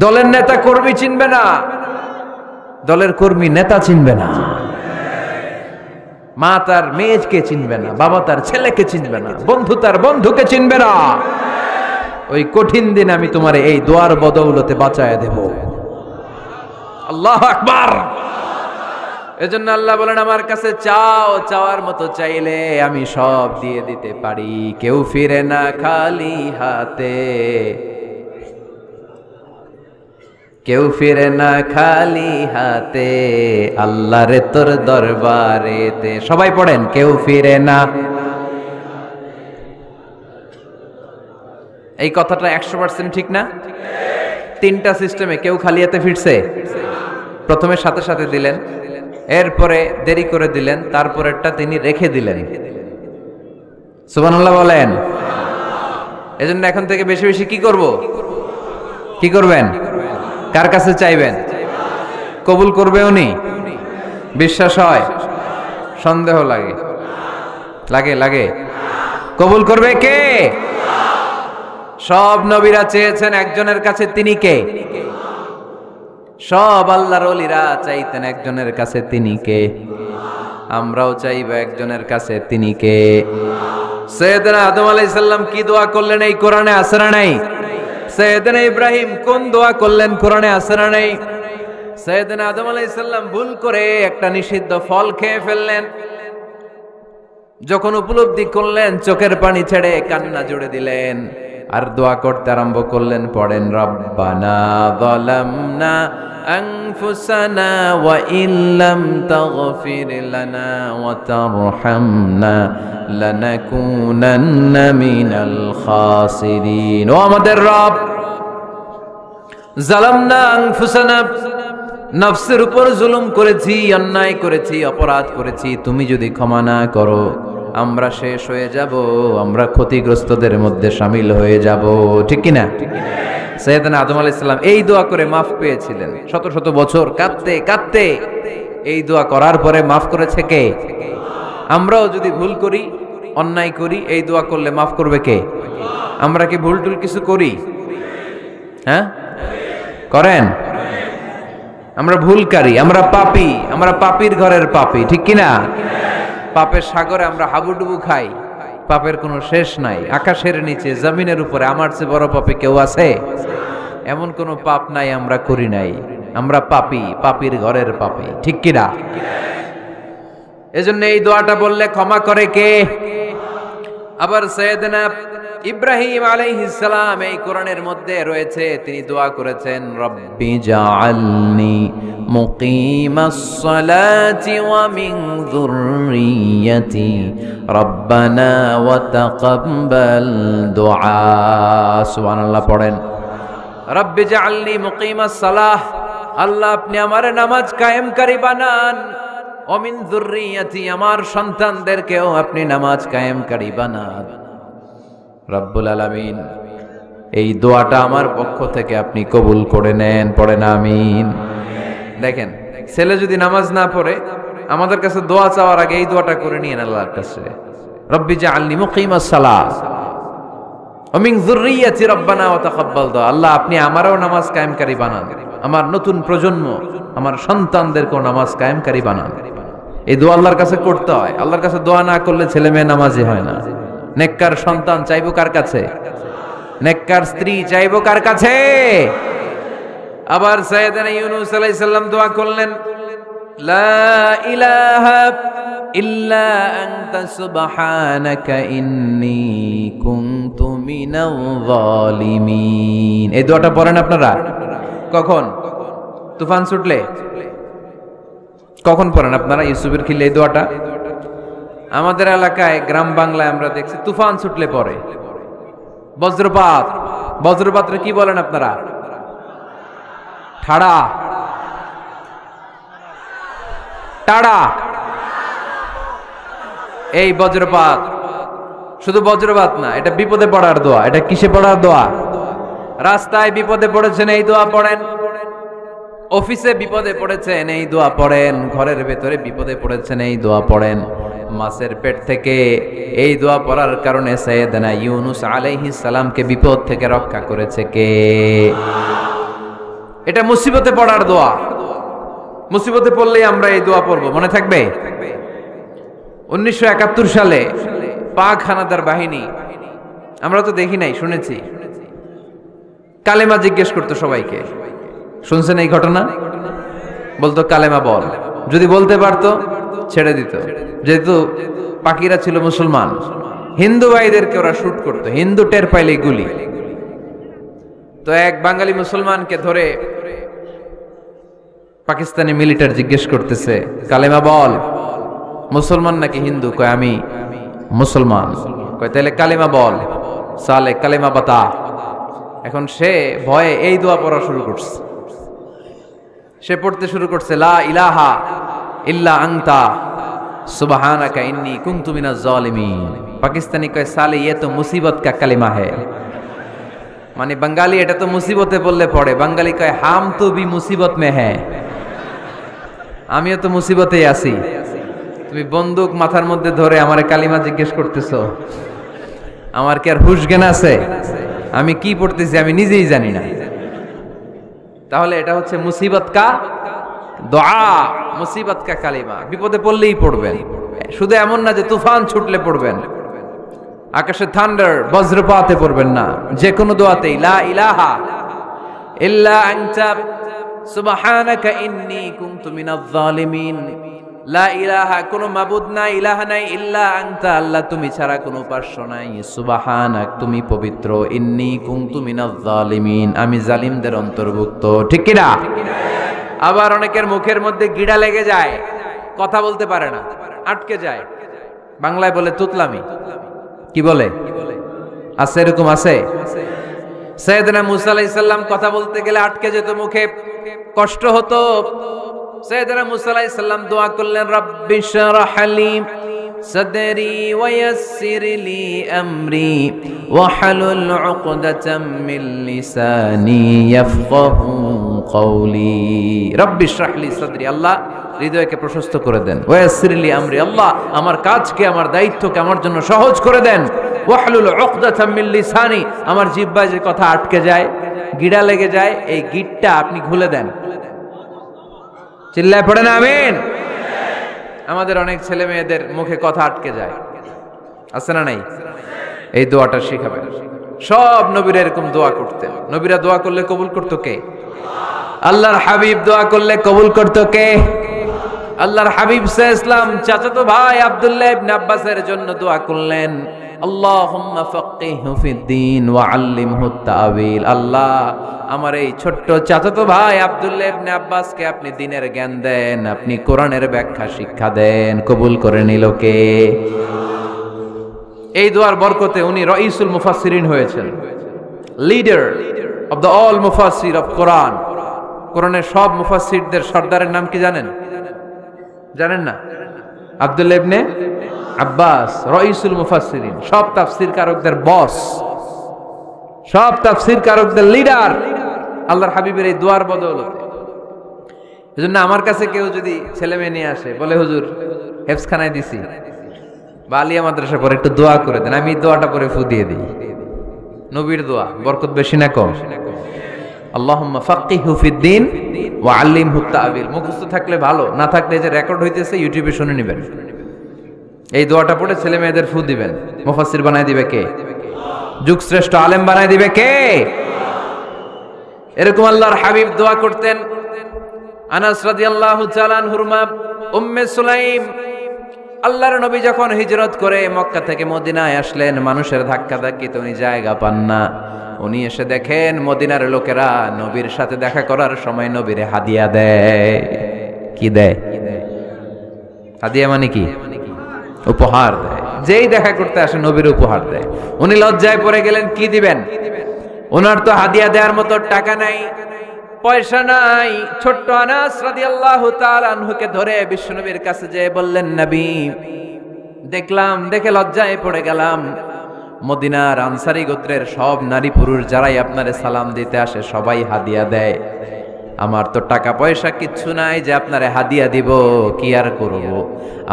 দলের নেতা কর্মী চিনবে না, দলের কর্মী নেতা চিনবে না, মা তার মেয়েকে চিনবে না, বাবা তার ছেলেকে চিনবে না, বন্ধু তার বন্ধুকে চিনবে না। ওই কঠিন দিন আমি তোমার এই দোয়ার বদৌলতে বাঁচায় দেব। আল্লাহু আকবার। এজন্য আল্লাহ বলেন আমার কাছে চাও, চাওয়ার মতো চাইলে আমি সব দিয়ে দিতে পারি। কেউ ফিরে না খালি হাতে, কেউ ফিরে না খালি হাতে, আল্লাহরে তোর দরবারেতে। সবাই পড়েন, কেউ ফিরে না। এই কথাটা 100% ঠিক না? 3টা সিস্টেমে কেউ খালি হাতে ফিরছে? প্রথমে সাথে সাথে দিলেন, এরপরে দেরি করে দিলেন, তারপরেরটা তিনি রেখে দিলেন। সুবহানাল্লাহ বলেন। এজন্য এখন থেকে বেশি বেশি কি করব? কি করবেন? কার কাছে চাইবেন? কবুল করবে উনি? বিশ্বাস হয়? সন্দেহ লাগে? লাগে লাগে? কবুল করবে কে? সব নবীরা চেয়েছেন একজনের কাছে, তিনি কে? সব আল্লাহর ওলিরা চাইতেন একজনের কাছে, তিনি কে? আমরাও চাইব একজনের কাছে, তিনি কে? সাইয়েদনা আদম আলাইহিস সালাম কি দোয়া করলেন এই কোরআনে আছে না নাই? সাইয়েদনা ইব্রাহিম কোন দোয়া করলেন কোরআনে আছে না নাই? সাইয়েদনা আদম আলাইহিস সালাম ভুল করে একটা নিষিদ্ধ ফল খেয়ে ফেললেন, যখন উপলব্ধি করলেন চোখের পানি ছেড়ে কান্না জুড়ে দিলেন আর দোয়া করতে আরম্ভ করলেন। পড়েন, রব্বানা যালামনা আনফুসানা ওয়া ইল্লাম তাগফির লানা ওয়া তারহামনা লানাকুনান্না মিনাল খাসিরিন। ও আমাদের রব, যালামনা আনফুসানা, নফসের উপর জুলুম করেছি, অন্যায় করেছি, অপরাধ করেছি, তুমি যদি ক্ষমা না করো আমরা শেষ হয়ে যাব, আমরা ক্ষতিগ্রস্তদের মধ্যে শামিল হয়ে যাব। ঠিক কিনা? সাইয়েদনা আদম আলাইহিস সালাম এই দোয়া করে মাফ পেয়েছিলেন। শত শত বছর কাঁদতে কাঁদতে এই দোয়া করার পরে মাফ করেছে কে? আমরাও যদি ভুল করি, অন্যায় করি, এই দোয়া করলে মাফ করবে কে? আমরা কি ভুল টুল কিছু করি? হ্যাঁ, করেন? আমরা ভুলকারী, আমরা পাপী, আমরা পাপীর ঘরের পাপী। ঠিক কিনা? পাপের সাগরে আমরা হাবুডুবু খাই, পাপের কোনো শেষ নাই। আকাশের নিচে, জমিনের উপরে আমার চেয়ে বড় পাপী কেউ আছে? এমন কোনো পাপ নাই আমরা করি নাই। আমরা পাপী, পাপীর ঘরের পাপী। ঠিক কিনা? এজন্য এই দোয়াটা বললে ক্ষমা করে কে? আবার সাইয়েদনা ইব্রাহিম আলাইহিস সালাম এই কোরআনের মধ্যে রয়েছে, তিনি দোয়া করেছেন, রব্বি জাআলনি মুকিমাস সালাতি ওয়া মিন যুররিয়্যাতি রব্বানা ওয়া তাকাব্বাল দুআ। সুবহানাল্লাহ পড়েন। রব্বি জাআলনি মুকিমাস সালাহ, আল্লাহ আপনি আমার নামাজ কায়েমকারী বানান। ওয়া মিন যুররিয়্যাতি, আমার সন্তানদেরকেও আপনি নামাজ কায়েমকারী বানান। রব্বুল আলামিন এই দোয়াটা আমার পক্ষ থেকে আপনি কবুল করে নেন। পড়েন আমিন। দেখেন, ছেলে যদি নামাজ না পড়ে আমাদের কাছে দোয়া চাওয়ার আগে এই দোয়াটা করে নিয়েন আল্লাহর কাছে, রব্বি জাআলনি মুকিমাস সালাহ ওয়া মিন যুররিয়্যাতি রব্বানা ওয়া তাকাব্বাল দুআ। আল্লাহ আপনি আমারও নামাজ কায়েমকারী বানান, আমার নতুন প্রজন্ম, আমার সন্তানদেরকেও নামাজ কায়েমকারী বানান। এই দোয়া আল্লাহর কাছে করতে হয়। আল্লাহর কাছে দোয়া না করলে ছেলে মেয়ে নামাজি হয় না। নেককার সন্তান চাইবো কার কাছে? নেককার স্ত্রী চাইবো কার কাছে? আবার সাইয়েদনা ইউনূস আলাইহিস সালাম দোয়া করলেন, লা ইলাহা ইল্লা আনতা সুবহানাকা ইন্নী কুনতু মিনাল যালিমিন। এই দোয়াটা পড়েন আপনারা? কখন? তুফান ছুটলে? কখন পড়েন আপনারা ইউসুফের খিলে এই দোয়াটা? আমাদের এলাকায় গ্রাম বাংলায় আমরা দেখছি তুফান ছুটলে পড়ে। বজ্রপাত, বজ্রপাতরে কি বলেন আপনারা? ঠাড়া, টাড়া। এই বজ্রপাত, শুধু বজ্রপাত না, এটা বিপদে পড়ার দোয়া। এটা কিসে পড়ার দোয়া? রাস্তায় বিপদে পড়েছেন এই দোয়া পড়েন, অফিসে বিপদে পড়েছেন এই দোয়া পড়েন, ঘরের ভেতরে বিপদে পড়েছেন এই দোয়া পড়েন। মাছের পেট থেকে এই দোয়া পড়ার কারণে সাইয়েদনা ইউনূস আলাইহিস সালামকে বিপদ থেকে রক্ষা করেছে কে? এটা মুসিবতে পড়ার দোয়া। মুসিবতে পড়লেই আমরা এই দোয়া পড়ব, মনে থাকবে? 1971 সালে পাক হানাদার বাহিনী, আমরা তো দেখি নাই, শুনেছি, কালেমা জিজ্ঞেস করতো সবাইকে। শুনছেন এই ঘটনা? বলতো কালেমা বল, যদি বলতে পারতো ছেড়ে দিত। যেহেতু পাকিরা ছিল মুসলমান, হিন্দু ভাইদেরকে ওরা শুট করতো, হিন্দু টের পাইলে গুলি। তো এক বাঙালি মুসলমানকে ধরে পাকিস্তানি মিলিটার জিজ্ঞেস করতেছে, কালেমা বল। মুসলমান নাকি হিন্দু? কয় আমি মুসলমান। কয় তাহলে কালেমা বল। সালে কালেমা বাতা। এখন সে ভয়ে এই দোয়া পড়া শুরু করছে। সে পড়তে শুরু করছে, লা ইলাহা ইল্লা আনতা সুবহানাকা ইন্নী কুনতু মিনাজ জালিমিন। পাকিস্তানি কয় সালে ये तो मुसीबत का कलिमा है। মানে বাঙালি এটা তো মুসিবতে বললে পড়ে, বাঙালি কয় হাম তো ভি মুসিবত মে হ্যায়, আমিও তো মুসিবতেই আছি। তুমি বন্দুক মাথার মধ্যে ধরে আমারে কালিমা জিজ্ঞেস করতেছো, আমার কি আর হুশ জ্ঞান আছে? আমি কি পড়তেছি আমি নিজেই জানি না। তাহলে এটা হচ্ছে মুসিবত কা দোয়া, মুসিবত কা কালিমা। বিপদে পড়লেই পড়বেন, শুধু এমন না যে তুফান ছুটলে পড়বেন, আকাশে থান্ডার বজ্রপাতে পড়বেন না। যে কোনো দোয়াতেই লা ইলাহা ইল্লা আনতা সুবহানাকা ইন্নী কুনতু মিনাজ জালিমিন। লা ইলাহা, কোনো মাবুদ নাই, ইলাহা নাই, ইল্লা আনতা, আল্লাহ তুমি ছাড়া কোনো উপাস্য নাই, সুবহানাক তুমি পবিত্র, ইন্নী কুনতু মিনাজ জালিমিন আমি জালিমদের অন্তর্ভুক্ত। ঠিক কি না? আবার অনেকের মুখের মধ্যে গিড়া লেগে যায়, কথা বলতে পারে না, আটকে যায়। বাংলায় বলে তুতলামি। কি বলে? আছে, এরকম আছে। সাইয়েদনা মুসা আলাইহিস সালাম কথা বলতে গেলে আটকে যেত মুখে, কষ্ট হতো। সাইয়েদনা মুসা আলাইহিস সালাম দোয়া করলেন, রাব্বিশরাহ লি সাদরি ওয়া ইয়াসসির লি আমরি ওয়াহলুল উকদাতাম মিন লিসানি ইয়াফকাহু কওলি। রাব্বিশরাহ লি সাদরি, আল্লাহ হৃদয়কে প্রশস্ত করে দেন। ওয়া ইয়াসসির লি আমরি, আল্লাহ আমার কাজকে, আমার দায়িত্বকে আমার জন্য সহজ করে দেন। ওয়াহলুল উকদাতাম মিন লিসানি, আমার জিহ্বায় যে কথা আটকে যায়, গিড়া লেগে যায়, এই গিটটা আপনি খুলে দেন। চিল্লায় পড়েন আমিন। আমাদের অনেক ছেলে মেয়েদের মুখে কথা আটকে যায়, আছে না নাই? এই দোয়াটা শিখাবেন। সব নবীরা এরকম দোয়া করতেন। নবীরা দোয়া করলে কবুল করতো কে? আল্লাহর হাবিব দোয়া করলে কবুল করতো কে? আল্লাহর হাবিব সাল্লাল্লাহু আলাইহি ওয়াসাল্লাম চাচাতো ভাই আব্দুল্লাহ ইবনে আব্বাসের জন্য দোয়া করলেন, আল্লাহুম্মা ফাক্কিহহু ফিদ্দীন ওয়া আল্লিমহু তা'ওয়িল। আল্লাহ আমার এই ছোট্ট চাচাতো ভাই আব্দুল্লাহ ইবনে আব্বাসকে আপনি দ্বীনের জ্ঞান দেন, আপনি কোরআনের ব্যাখ্যা শিক্ষা দেন। কবুল করে নিল কে? এই দোয়ার বরকতে উনি রাইসুল মুফাসসিরিন হয়েছেন, লিডার অফ দ্য অল মুফাসসির অফ কোরআন। কোরআনের সব মুফাসসিরদের সর্দারের নাম কি জানেন? জানেন না? আব্দুল্লাহ ইবনে আব্বাস রাইসুল মুফাসসিরিন, সব তাফসীর কারকদের বস, সব তাফসীর কারকদের লিডার আল্লাহর হাবিবের এই দোয়ার বদৌলতে। এজন্য আমার কাছে কেউ যদি ছেলে মেয়ে নিয়ে আসে, বলে হুজুর হেফজখানায় দিছি বা আলিয়া মাদ্রাসা পরে একটু দোয়া করে দেন, আমি দোয়াটা পরে ফু দিয়ে দিই। নবীর দোয়া, বরকত বেশি না কম? আল্লাহুম্মা ফাক্কিহহু ফিদ্দীন ওয়া আল্লিমহু তা'ওয়িল। মুখস্থ থাকলে ভালো, না থাকলে যে রেকর্ড হইতেছে ইউটিউবে শুনে নেবেন। এই দোয়াটা পড়ে ছেলে মেয়েদের ফু দিবেন। মুফাসসির বানায় দিবে কে? যুগশ্রেষ্ঠ আলেম বানায় দিবে কে? এরকম আল্লাহর হাবিব দোয়া করতেন। আনাস রাদিয়াল্লাহু তাআলা আনহুর মা উম্মে সুলাইম, আল্লাহর নবী যখন হিজরত করে মক্কা থেকে মদিনায় আসলেন, মানুষের ধাক্কাধাক্কিতে উনি জায়গা পান না। উনি এসে দেখেন মদিনার লোকেরা নবীর সাথে দেখা করার সময় নবীরে হাদিয়া দেয়। কি দেয়? হাদিয়া মানে কি? উপহার দেয়। যেই দেখা করতে আসে নবীর উপহার দেয়। উনি লজ্জায় পড়ে গেলেন, কি দিবেন? ওনার তো হাদিয়া দেওয়ার মতো টাকা নাই, পয়সা নাই। ছোট্ট আনাস রাদিয়াল্লাহু তাআলা আনহুকে ধরে বিশ্বনবীর কাছে যেয়ে বললেন, নবী দেখলাম, দেখে লজ্জায় পড়ে গেলাম, মদিনার আনসারী গোত্রের সব নারী পুরুষ যারাই আপনারে সালাম দিতে আসে সবাই হাদিয়া দেয়। আমার তো টাকা পয়সা কিচ্ছু নাই যে আপনারে হাদিয়া দিব, কি আর করব?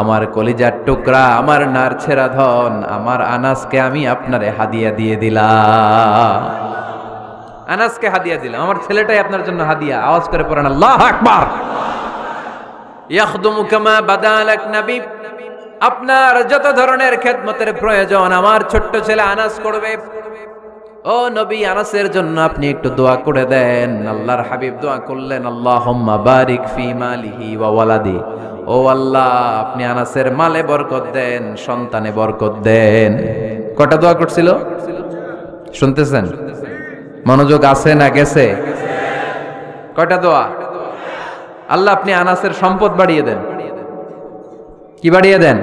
আমার কলিজার টুকরা, আমার নারছেরা ধন, আমার আনাসকে আমি আপনারে হাদিয়া দিয়ে দিলাম। আনাসকে হাদিয়া দিলাম, আমার ছেলেটাই আপনার জন্য হাদিয়া। আওয়াজ করে পড়েন আল্লাহু আকবার। ইয়াখদুমু কামা বাদালাক নবী, আপনার যত ধরনের খেদমতের প্রয়োজন আমার ছোট্ট ছেলে আনাস করবে। ও নবী, আনাসের জন্য আপনি একটু দোয়া করে দেন। আল্লাহর হাবিব দোয়া করলেন, আল্লাহুম্মা বারিক ফি মালিহি ওয়া ওয়ালাদি। ও আল্লাহ, আপনি আনাসের মালে বরকত দেন, সন্তানে বরকত দেন। কয়টা দোয়া করছিল শুনতেছেন? মনোযোগ আছে না গেছে? কয়টা দোয়া? আল্লাহ আপনি আনাসের সম্পদ বাড়িয়ে দেন। কি বাড়িয়ে দেন?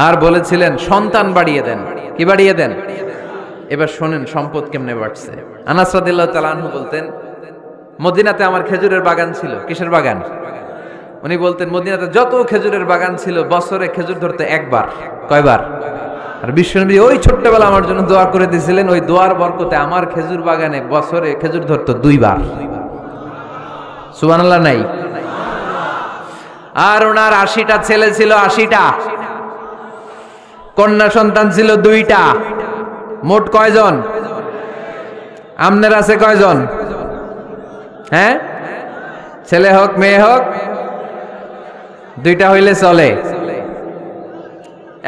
আর বলেছিলেন সন্তান বাড়িয়ে দেন। কি বাড়িয়ে দেন? এবার শোনেন সম্পদ কেমনে বাড়ছে। আনাস রাদিয়াল্লাহু তাআলা আনহু বলতেন, মদিনাতে আমার খেজুরের বাগান ছিল। কিসের বাগান? উনি বলতেন মদিনাতে যত খেজুরের বাগান ছিল বছরে খেজুর ধরতে একবার। কয়বার? আর বিশ্বনবী ওই ছোট্টবেলা আমার জন্য দোয়া করে দিয়েছিলেন, ওই দোয়ার বরকতে আমার খেজুর বাগানে বছরে খেজুর ধরতো 2 বার। সুবহানাল্লাহ নাই? আর ওনার 80টা ছেলে ছিল, 80টা কন্যা সন্তান ছিল 2টা। মোট কয়জন? আমনের আছে কয়জন? হ্যাঁ, ছেলে হোক মেয়ে হোক 2টা হইলে চলে,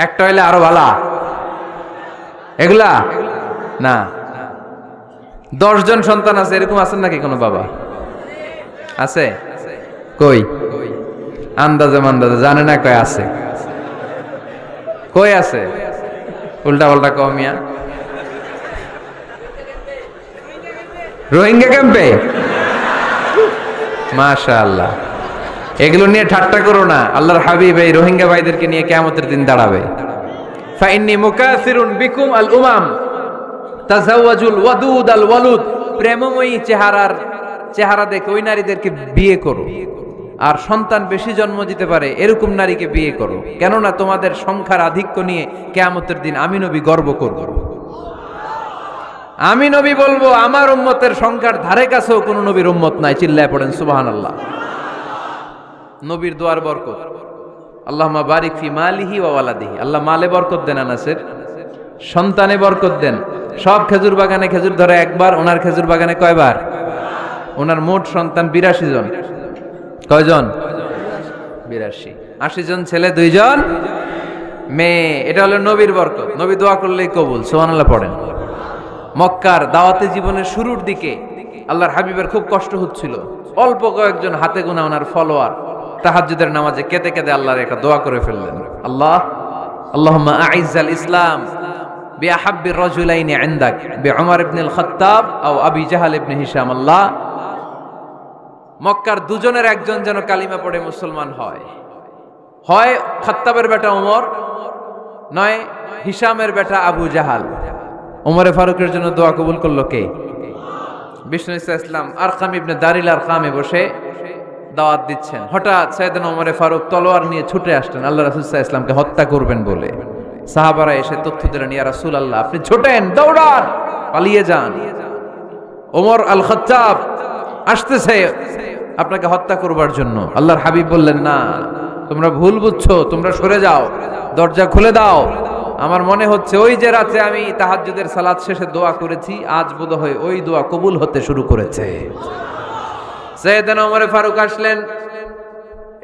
একটা হইলে আরো ভালো। এগুলা না, 10 জন সন্তান আছে, এরকম আছেন নাকি কোনো বাবা? আছে? কই? আন্দাজে মান্দাজে জানে না কয় আছে। কই আছে? উল্টা পাল্টা কমিয়া রোহিঙ্গা ক্যাম্পে। মাশাআল্লাহ, এগুলো নিয়ে ঠাট্টা করো না। আল্লাহর হাবিব এই রোহিঙ্গা ভাইদেরকে নিয়ে কিয়ামতের দিন দাঁড়াবে। ফাইন্নী মুকাসিরুন বিকুম আল উমাম, তাজাওয়াজুল ওয়াদুদ আল ওয়ালুদ, প্রেমময়ী চেহারা দেখে ওই নারীদেরকে বিয়ে করো, আর সন্তান বেশি জন্ম দিতে পারে এরকম নারীকে বিয়ে করো, কেননা তোমাদের সংখ্যার আধিক্য নিয়ে কিয়ামতের দিন আমি নবী গর্ব করব। আমি নবী বলবো আমার উম্মতের সংখ্যার ধারে কাছেও কোন নবীর উম্মত নাই। চিল্লায় পড়েন সুবহানাল্লাহ। নবীর দোয়ার বরকত, আল্লাহুম্মা বারিক ফি মালিহি ওয়া ওয়ালাদিহি, আল্লাহ মালে বরকত দেন, আনাসের সন্তানে বরকত দেন। সব খেজুর বাগানে খেজুর ধরে একবার, ওনার খেজুর বাগানে কয়বার? ওনার মোট সন্তান 82 জন। কয়জন? 82। 80 জন ছেলে, 2 জন মেয়ে। এটা হলো নবীর বরকত। নবী দোয়া করলেই কবুল। সুবহানাল্লাহ পড়েন। মক্কার দাওয়াতে জীবনের শুরুর দিকে আল্লাহর হাবিবের খুব কষ্ট হচ্ছিল। অল্প কয়েকজন হাতে গোনা ওনার ফলোয়ার তাহাজ্জুদের নামাজে কেঁদে কেঁদে আল্লাহর একটা দোয়া করে ফেললেন, আল্লাহুম্মা আইজ্জাল ইসলাম বিআহাব্বির রাজুলাইনি ইনদাক বিউমর ইবনুল খাত্তাব আও আবি জাহল ইবনে হিশাম। আল্লাহ, মক্কার দুজনের একজন যেন কালিমা পড়ে মুসলমান হয়, হয় খাত্তাবের বেটা ওমর, নয় হিশামের বেটা আবু জাহাল। ওমরে ফারুকের জন্য দোয়া কবুল করলো কে? বিষ্ণু ইসলাম আরকাম ইবনে দারিল আরকামে বসে দাওয়াত দিচ্ছেন। হঠাৎ সাইয়েদনা ওমরে ফারুক তলোয়ার নিয়ে ছুটে আসলেন আল্লাহ রাসূল সাল্লাল্লাহু আলাইহি ওয়াসাল্লামকে হত্যা করবেন বলে। সাহাবারা এসে তথ্য দিলেন, ইয়া রাসূলুল্লাহ আপনি ছোটেন, দৌড়ান, পালিয়ে যান, ওমর আল খাত্তাব আসতেছে আপনাকে হত্যা করবার জন্য। আল্লাহর হাবিব বললেন, না তোমরা ভুল বুঝছো, তোমরা সরে যাও, দরজা খুলে দাও। আমার মনে হচ্ছে ওই যে রাতে আমি তাহাজ্জুদের সালাত শেষে দোয়া করেছি, আজ বোধহয় ওই দোয়া কবুল হতে শুরু করেছে। সাইয়েদনা ওমর ফারুক আসলেন,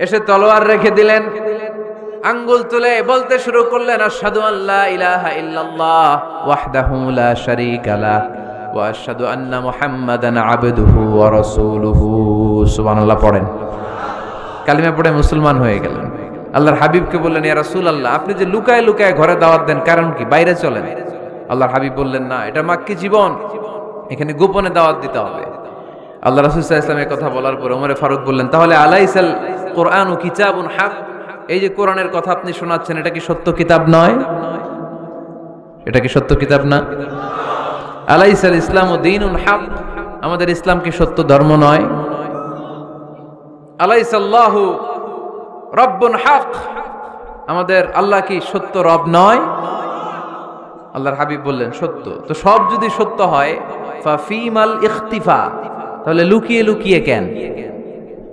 এসে তলোয়ার রেখে দিলেন, আঙ্গুল তুলে বলতে শুরু করলেন, আশহাদু আল্লা ইলাহা ইল্লাল্লাহ ওয়াহদাহু লা শারীকা লাহ ওয়া আশহাদু আন্না মুহাম্মাদান আবদুহু ওয়া রাসূলুহু। সুবহানাল্লাহ পড়েন। কালিমা পড়ে মুসলমান হয়ে গেলেন। আল্লাহর হাবিবকে বললেন, ইয়া রাসূলুল্লাহ আপনি যে লুকায় লুকায় ঘরে দাওয়াত দেন, কারণ কি? বাইরে চলেন। আল্লাহর হাবিব বললেন, না এটা মাক্কি জীবন, এখানে গোপনে দাওয়াত দিতে হবে। আল্লাহ রাসূল সাল্লাল্লাহু আলাইহি ওয়াসাল্লামের কথা বলার পর ওমর ফারুক বললেন, তাহলে আলাইসাল কুরআনু কিতাবুন হক, এই যে কোরআনের কথা আপনি শোনাচ্ছেন এটা কি সত্য কিতাব নয়? এটা কি সত্য কিতাব না? আলাইসাল ইসলামু দীনুন হক, আমাদের ইসলাম কি সত্য ধর্ম নয়? আলাইসাল্লাহু রব্বুন হক, আমাদের আল্লাহ কি সত্য রব নয়? আল্লাহর হাবিব বললেন, সত্য। তো সব যদি সত্য হয়, ফাফিমাল ইখতিফা, তাহলে লুকিয়ে লুকিয়ে কেন,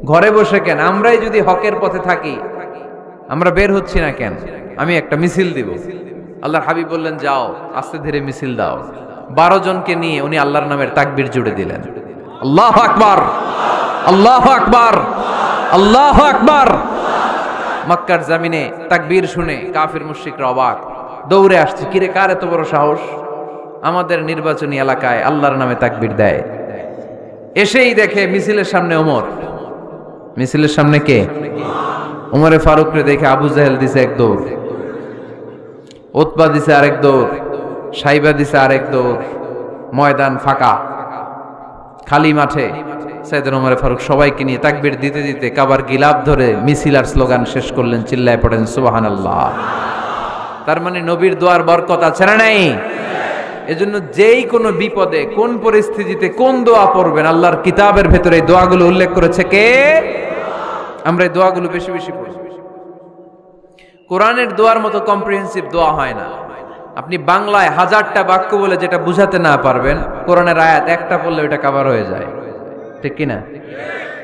ঘরে বসে কেন? আমরাই যদি হকের পথে থাকি, আমরা বের হচ্ছি না কেন? আমি একটা মিছিল দিব। আল্লাহর হাবিব বললেন, যাও আস্তে ধীরে মিছিল দাও। 12 জনকে নিয়ে উনি আল্লাহর নামের তাকবীর জুড়ে দিলেন। আল্লাহু আকবার, আল্লাহু আকবার, আল্লাহু আকবার। মক্কার জমিনে তাকবীর শুনে কাফির মুশরিকরা অবাক, দৌড়ে আসছে, কিরে কার এত বড় সাহস আমাদের নির্বাচনী এলাকায় আল্লাহর নামে তাকবীর দেয়। এসেই দেখে মিছিলের সামনে ওমর। মিছিলের সামনে কে? ওমরে ফারুকরে দেখে আবু জাহেল দিছে এক দৌড়, উতবা দিছে আরেক দৌড়, সাইবা দিছে আরেক দৌড়। ময়দান ফাঁকা, খালি মাঠে সাইয়েদনা ওমর ফারুক সবাইকে নিয়ে তাকবীর দিতে দিতে কাবার গিলাফ ধরে মিছিল আর স্লোগান শেষ করলেন। চিল্লায় পড়েন সুবহানাল্লাহ। তার মানে নবীর দোয়ার বরকত আছে না নাই? এজন্য যেই কোনো বিপদে, কোন পরিস্থিতিতে কোন দোয়া পড়বেন, আল্লাহর কিতাবের ভেতরে এই দোয়াগুলো উল্লেখ করেছে কে? আমরা এই দোয়াগুলো বেশি বেশি পড়ি। কোরআনের দোয়ার মতো কম্প্রিহেন্সিভ দোয়া হয় না। আপনি বাংলায় 1000টা বাক্য বলে যেটা বুঝাতে না পারবেন, কোরআনের আয়াত একটা পড়লে ওটা কভার হয়ে যায়, ঠিক কি না?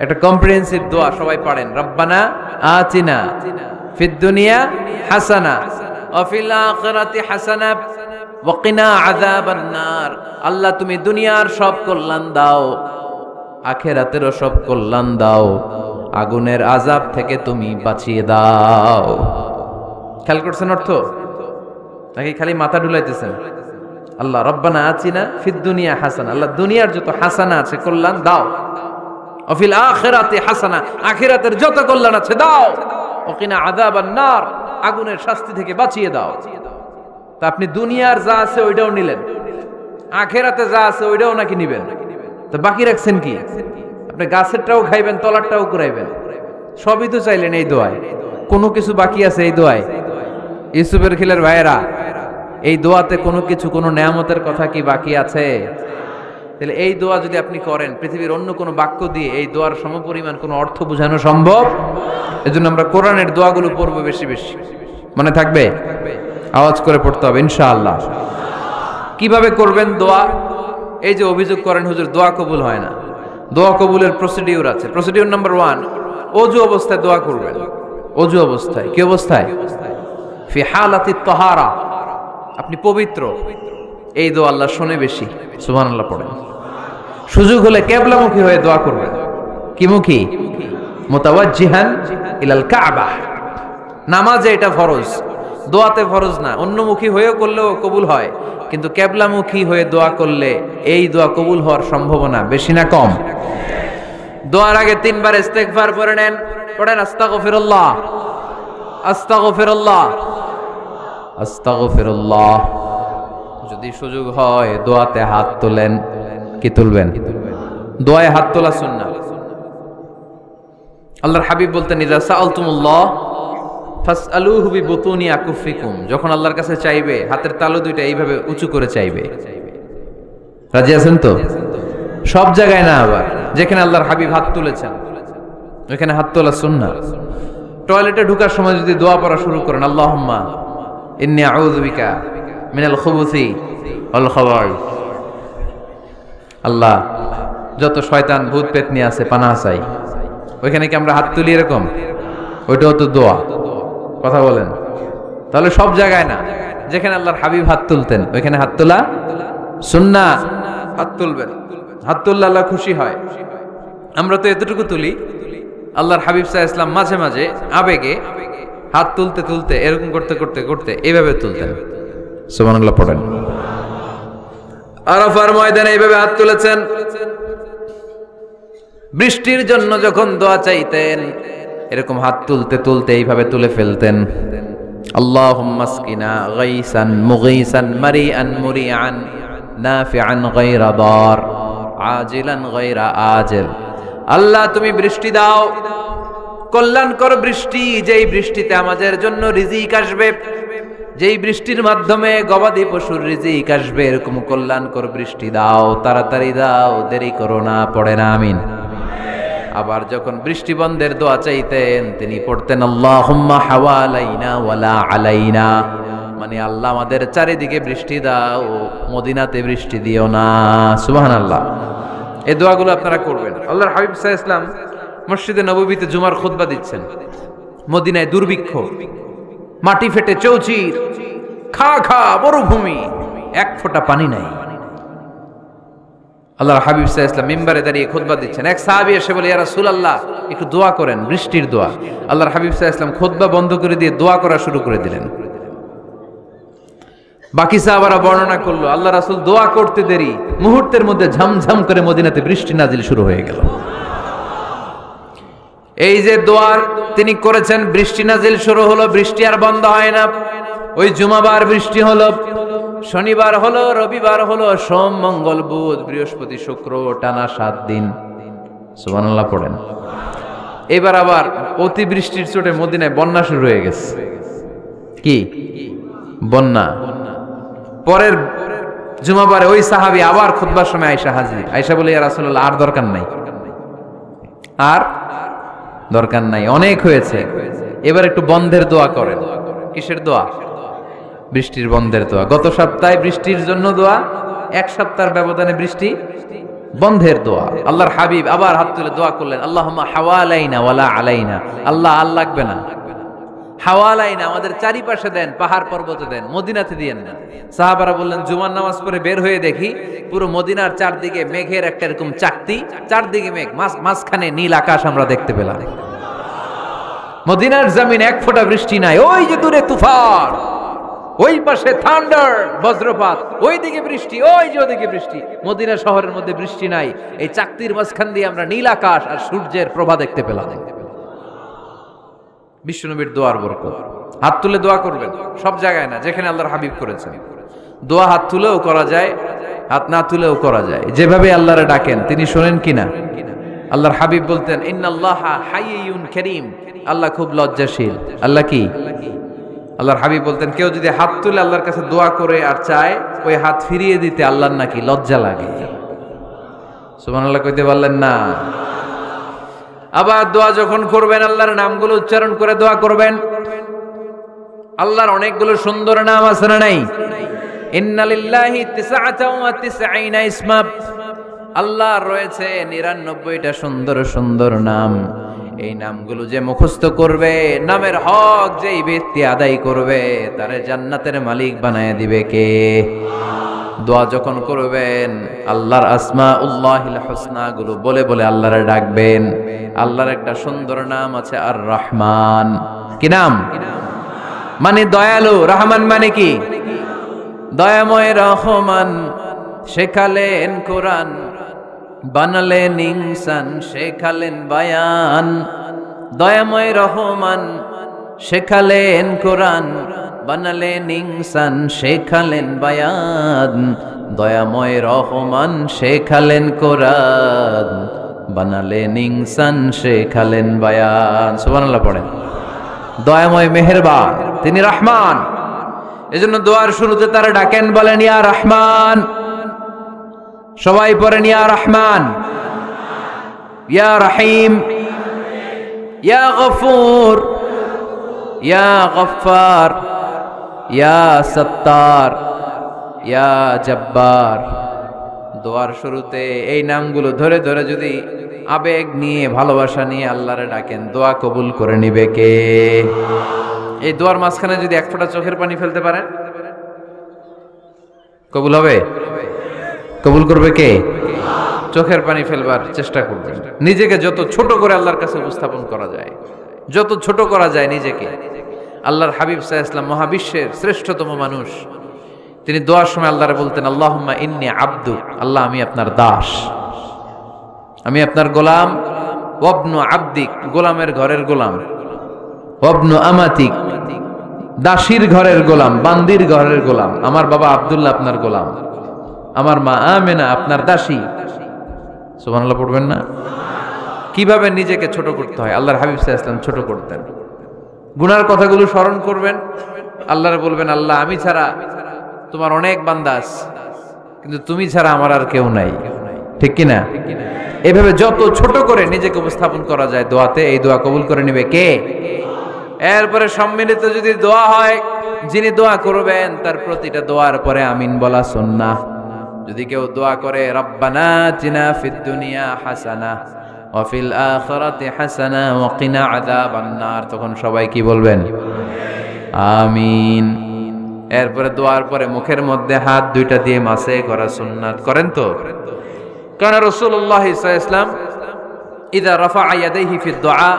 একটা কম্প্রিহেন্সিভ দোয়া সবাই পড়েন, রব্বানা আতিনা ফিদ দুনিয়া হাসানা ওয়া ফিল আখিরাতি হাসানা ওয়া কিনা আযাবান নার। আল্লাহ তুমি দুনিয়ার সব কল্যাণ দাও, আখিরাতেরও সব কল্যাণ দাও, আগুনের আযাব থেকে তুমি বাঁচিয়ে দাও। খেয়াল করছেন অর্থ নাকি খালি মাথা ঢুলাইতেছেন? আল্লাহ রব্বানা আতিনা ফিদ দুনিয়া হাসানা, আল্লাহ দুনিয়ার যত হাসানা আছে কল্যাণ দাও, ওয়া ফিল আখিরাতি হাসানা, আখিরাতের যত কল্যাণ আছে দাও, ওয়া কিনা আযাবান নার, আগুনের শাস্তি থেকে বাঁচিয়ে দাও। তা আপনি দুনিয়ার যা আছে ওইটাও নিলেন, আখিরাতে যা আছে ওইটাও নাকি নিবেন, তো বাকি রাখছেন কি? আপনি গাছেরটাও খাইবেন, তলারটাও কুড়াইবেন, সবই তো চাইলেন এই দোয়ায়। কোনো কিছু বাকি আছে এই দোয়ায়? ইউসুফের খিলের ভাইয়েরা এই দোয়াতে কোনো কিছু, কোনো নেয়ামতের কথা কি বাকি আছে? তাহলে এই দোয়া যদি আপনি করেন, পৃথিবীর অন্য কোনো বাক্য দিয়ে এই দোয়ার সমপরিমাণ কোনো অর্থ বোঝানো সম্ভব? এজন্য আমরা কোরআনের দোয়াগুলো পড়বো বেশি বেশি। মনে থাকবে? আওয়াজ করে পড়তে হবে ইনশাআল্লাহ। কিভাবে করবেন দোয়া? এই যে অভিযোগ করেন হুজুর দোয়া কবুল হয় না, দোয়া কবুলের প্রসিডিউর আছে। প্রসিডিউর নাম্বার 1, ওযু অবস্থায় দোয়া করবেন। ওযু অবস্থায়। কি অবস্থায়? ফি হালাতি তাহারা, আপনি পবিত্র। এই দোয়া আল্লাহ শুনে বেশি, সুবহানাল্লাহ পড়েন। সুযোগ হলে কিবলামুখী হয়ে দোয়া করবেন। কি মুখী? মুতাওয়াজ্জিহান ইলাল কাবা। নামাজে এটা ফরজ, দোয়াতে ফরজ না। অন্যমুখী হয়েও করলেও কবুল হয়, কিন্তু কিবলামুখী হয়ে দোয়া করলে এই দোয়া কবুল হওয়ার সম্ভাবনা বেশি না কম? দোয়ার আগে 3 বার ইস্তেগফার পড়ে নেন। পড়েন আস্তাগফিরুল্লাহ, আস্তাগফিরুল্লাহ, আস্তাগফিরুল্লাহ। যদি সুযোগ হয় দোয়াতে হাত তোলেন। কি তুলবেন? দোয়ায় হাত তোলা সুন্নাহ। আল্লাহর হাবিব বলতেন, ইযা সাআলতুমুল্লাহ ফাসআলুহু বিবুতুনি আকুফিকুম। যখন আল্লাহর কাছে চাইবে হাতের তালু দুইটা এইভাবে উঁচু করে চাইবে। রাজি আছেন তো? সব জায়গায় না, আবার যেখানে আল্লাহর হাবিব হাত তুলেছেন ওখানে হাত তোলা সুন্নাহ। টয়লেটে ঢোকার সময় যদি দোয়া পড়া শুরু করেন, আল্লাহুম্মা ইন্নী আউযু বিকা মিনাল খুবুসি ওয়াল খাবাইস, আল্লাহ যত শয়তান ভূত পেতনি আছে পানাহ চাই। ওইখানে কি আমরা হাত তুলি এরকম? ওইটাও তো দোয়া। কথা বলেন। তাহলে সব জায়গায় না, যেখানে আল্লাহর হাবিব হাত তুলতেন ওইখানে হাত তোলা সুন্নাহ। হাত তুলবেন, হাত তুললে আল্লাহ খুশি হয়। আমরা তো এতটুকু তুলি, আল্লাহর হাবিব সাল্লাল্লাহু আলাইহি ওয়াসাল্লাম মাঝে মাঝে আবেগে হাত তুলতে তুলতে এরকম করতে করতে করতে এইভাবে তুলতেন। সুবহানাল্লাহ পড়েন। আরাফার ময়দানে এইভাবে হাত তুলেছেন। বৃষ্টির জন্য যখন দোয়া চাইতেন এরকম হাত তুলতে তুলতে এইভাবে তুলে ফেলতেন। আল্লাহুম্মা আসকিনা গাইসান মুগীসান মারিআন মুরিআন নাফিআন গায়রা দার আজিলান গায়রা আজিল। আল্লাহ তুমি বৃষ্টি দাও, কল্যাণকর বৃষ্টি, যেই বৃষ্টিতে আমাদের জন্য রিজিক আসবে, যেই বৃষ্টির মাধ্যমে গবাদি পশুর রিজিক আসবে, এরকম কল্যাণকর বৃষ্টি দাও, তাড়াতাড়ি দাও, দেরি করো না। পড়ে না আমিন। আবার যখন বৃষ্টি বন্ধের দোয়া চাইতেন তিনি পড়তেন আল্লাহুম্মা হাওয়ালাইনা ওয়ালা আলাইনা, মানে আল্লাহ আমাদের চারিদিকে বৃষ্টি দাও, মদিনাতে বৃষ্টি দিও না। সুবহানাল্লাহ। এই দোয়াগুলো আপনারা করবেন। আল্লাহর হাবিব সাল্লাল্লাহু আলাইহি ওয়াসাল্লাম মসজিদে নববীতে জুমার খুতবা দিচ্ছেন। মদিনায় দুর্ভিক্ষ, মাটি ফেটে চৌচির, খা খা মরুভূমি, এক ফোঁটা পানি নাই। আল্লাহর হাবিব সাল্লাল্লাহু আলাইহি ওয়াসাল্লাম মিম্বারে দাঁড়িয়ে খুতবা দিচ্ছেন। এক সাহাবী এসে বলে, ইয়া রাসূলুল্লাহ একটু দোয়া করেন, বৃষ্টির দোয়া। আল্লাহর হাবিব সাল্লাল্লাহু আলাইহি ওয়াসাল্লাম খুতবা বন্ধ করে দিয়ে দোয়া করা শুরু করে দিলেন। বাকি সাহাবারা বর্ণনা করলো, আল্লাহ রাসূল দোয়া করতে দেরি, মুহূর্তের মধ্যে ঝমঝম করে মদিনাতে বৃষ্টি নাজিল শুরু হয়ে গেল। এই যে দোয়ার তিনি করেছেন, বৃষ্টি নাজিল শুরু হলো, বৃষ্টি আর বন্ধ হয় না। ওই জুমাবার বৃষ্টি হলো, শনিবার হলো, রবিবার হলো, সোম মঙ্গল বুধ বৃহস্পতি শুক্র, টানা 7 দিন। সুবহানাল্লাহ পড়েন। এবার আবার অতিবৃষ্টির চোটে মদিনায় বন্যা শুরু হয়ে গেছে। কি বন্যা? পরের জুমাবারে ওই সাহাবী আবার খুতবার সময় আয়েশা হাজির। আয়েশা বলে, ইয়া রাসূলুল্লাহ আর দরকার নাই, আর দরকার নাই, অনেক হয়েছে, এবার একটু বন্ধের দোয়া করেন। কিসের দোয়া? বৃষ্টির বন্ধের দোয়া। গত সপ্তাহে বৃষ্টির জন্য দোয়া, এক সপ্তাহের ব্যবধানে বৃষ্টি বন্ধের দোয়া। আল্লাহর হাবিব আবার হাত তুলে দোয়া করলেন, আল্লাহুম্মা হাওয়ালাইনা ওয়ালা আলাইনা। আল্লাহ আর লাগবে না, হাওয়ালাইনা আমাদের চারিপাশে দেন, পাহাড় পর্বতে দেন, মদিনাতে দিয়েন না। সাহাবারা বললেন, জুমার নামাজ পড়ে বের হয়ে দেখি পুরো মদিনার চারদিকে মেঘের একটা এরকম চাকতি, চারদিকে মেঘ, মাঝখানে নীল আকাশ আমরা দেখতে পেলাম। মদিনার জমিন এক ফোঁটা বৃষ্টি নাই। ওই যে দূরে তুফান, ওই পাশে থান্ডার বজ্রপাত, ওই দিকে বৃষ্টি, ওই যে ওদিকে বৃষ্টি। মদিনা শহরের মধ্যে বৃষ্টি নাই, এই চাকতির মাঝখান দিয়ে আমরা নীল আকাশ আর সূর্যের প্রভা দেখতে পেলাম। বিশ্বনবীর দোয়ার বরকত। হাত তুলে দোয়া করবেন, সব জায়গায় না, যেখানে আল্লাহর হাবিব করেছেন। দোয়া হাত তুলেও করা যায়, হাত না তুলেও করা যায়, যেভাবে আল্লাহরে ডাকেন তিনি শোনেন কিনা। আল্লাহর হাবিব বলতেন, ইন্নাল্লাহা হাইয়ুন কারীম, আল্লাহ খুব লজ্জাশীল। আল্লাহ কি? আল্লাহর হাবিব বলতেন কেউ যদি হাত তুলে আল্লাহর কাছে দোয়া করে আর চায় ওই হাত ফিরিয়ে দিতে আল্লাহর নাকি লজ্জা লাগে। সুবহানাল্লাহ কইতে পারলেন না? আবার দোয়া যখন করবেন আল্লাহর নামগুলো উচ্চারণ করে দোয়া করবেন। আল্লাহর অনেকগুলো সুন্দর নাম আছে না নাই? ইন্না লিল্লাহি 99 ইসমা, আল্লাহর রয়েছে 99টা সুন্দর সুন্দর নাম। এই নামগুলো যে মুখস্থ করবে, নামের হক যেই ব্যক্তি আদায় করবে, তারে জান্নাতের মালিক বানায় দিবে কে? দোয়া যখন করবেন আল্লাহর আসমাউল্লাহিল হুসনা গুলো বলে বলে আল্লাহরে ডাকবেন। আল্লাহর একটা সুন্দর নাম আছে আর রহমান। কি নাম? মানে দয়ালু। রহমান মানে কি? দয়াময়। রহমান শেখালেন কোরআন, বানালেন ইনসান, শেখালেন বায়ান। দয়াময় রহমান শেখালেন কোরআন, বানালেন ইনসান, শেখালেন বায়ান। দয়াময় রহমান শেখালেন কোরআন, বানালেন ইনসান, শেখালেন বায়ান। সুবহানাল্লাহ পড়েন। দয়াময় মেহেরবান, তিনি রহমান। এজন্য দোয়ার শুরুতে তারা ডাকেন, বলেন ইয়া রহমান। সবাই পড়েন ইয়া রহমান, ইয়া রহিম, ইয়া গফুর, ইয়া গফফার, ইয়া সত্তার, ইয়া জব্বার। দোয়ার শুরুতে এই নামগুলো ধরে ধরে যদি আবেগ নিয়ে ভালোবাসা নিয়ে আল্লাহরে ডাকেন, দোয়া কবুল করে নিবে কে? এই দোয়ার মাঝখানে যদি এক ফোঁটা চোখের পানি ফেলতে পারেন, কবুল হবে? কবুল করবে কে? চোখের পানি ফেলবার চেষ্টা করবেন। নিজেকে যত ছোট করে আল্লাহর কাছে উপস্থাপন করা যায়, যত ছোট করা যায় নিজেকে। আল্লাহর হাবিব সাল্লাল্লাহু আলাইহি ওয়াসাল্লাম মহাবিশ্বের শ্রেষ্ঠতম মানুষ, তিনি দোয়ার সময় আল্লাহরে বলতেন আল্লাহুম্মা ইন্নী আবদু, আল্লাহ আমি আপনার দাস, আমি আপনার গোলাম। ওয়াবনু আবদিক, গোলামের ঘরের গোলাম। ওয়াবনু আমাতিক, দাসীর ঘরের গোলাম, বান্দির ঘরের গোলাম। আমার বাবা আব্দুল্লাহ আপনার গোলাম, আমার মা আমেনা আপনার দাসী। সুবহানাল্লাহ পড়বেন না? কিভাবে নিজেকে ছোট করতে হয় আল্লাহর হাবিব সাল্লাল্লাহু আলাইহি ওয়াসাল্লাম ছোট করতেন। গুনার কথাগুলো স্মরণ করবেন, আল্লাহরে বলবেন আল্লাহ আমি ছাড়া তোমার অনেক বান্দা আছে, কিন্তু তুমি ছাড়া আমার আর কেউ নাই। ঠিক কি না? এভাবে যত ছোট করে নিজেকে উপস্থাপন করা যায় দোয়াতে, এই দোয়া কবুল করে নেবে কে? এরপরে সম্মিলিত যদি দোয়া হয়, যিনি দোয়া করবেন তার প্রতিটা দোয়ার পরে আমিন বলা সুন্নাহ। যদি কেউ দোয়া করে রব্বানা আতিনা ফিদ দুনিয়া হাসানাহ ওয়া ফিল আখিরাতি হাসানাহ ওয়া কিনা আযাবান নার, তখন সবাই কি বলবেন? আমিন। এরপরে দোয়ার পরে মুখের মধ্যে হাত দুইটা দিয়ে মাসে করা সুন্নাত। করেন তো? কারণ রাসূলুল্লাহ সাল্লাল্লাহু আলাইহি ওয়াসাল্লাম ইযা রাফা'a ইয়াদাইহি ফিদ দুআ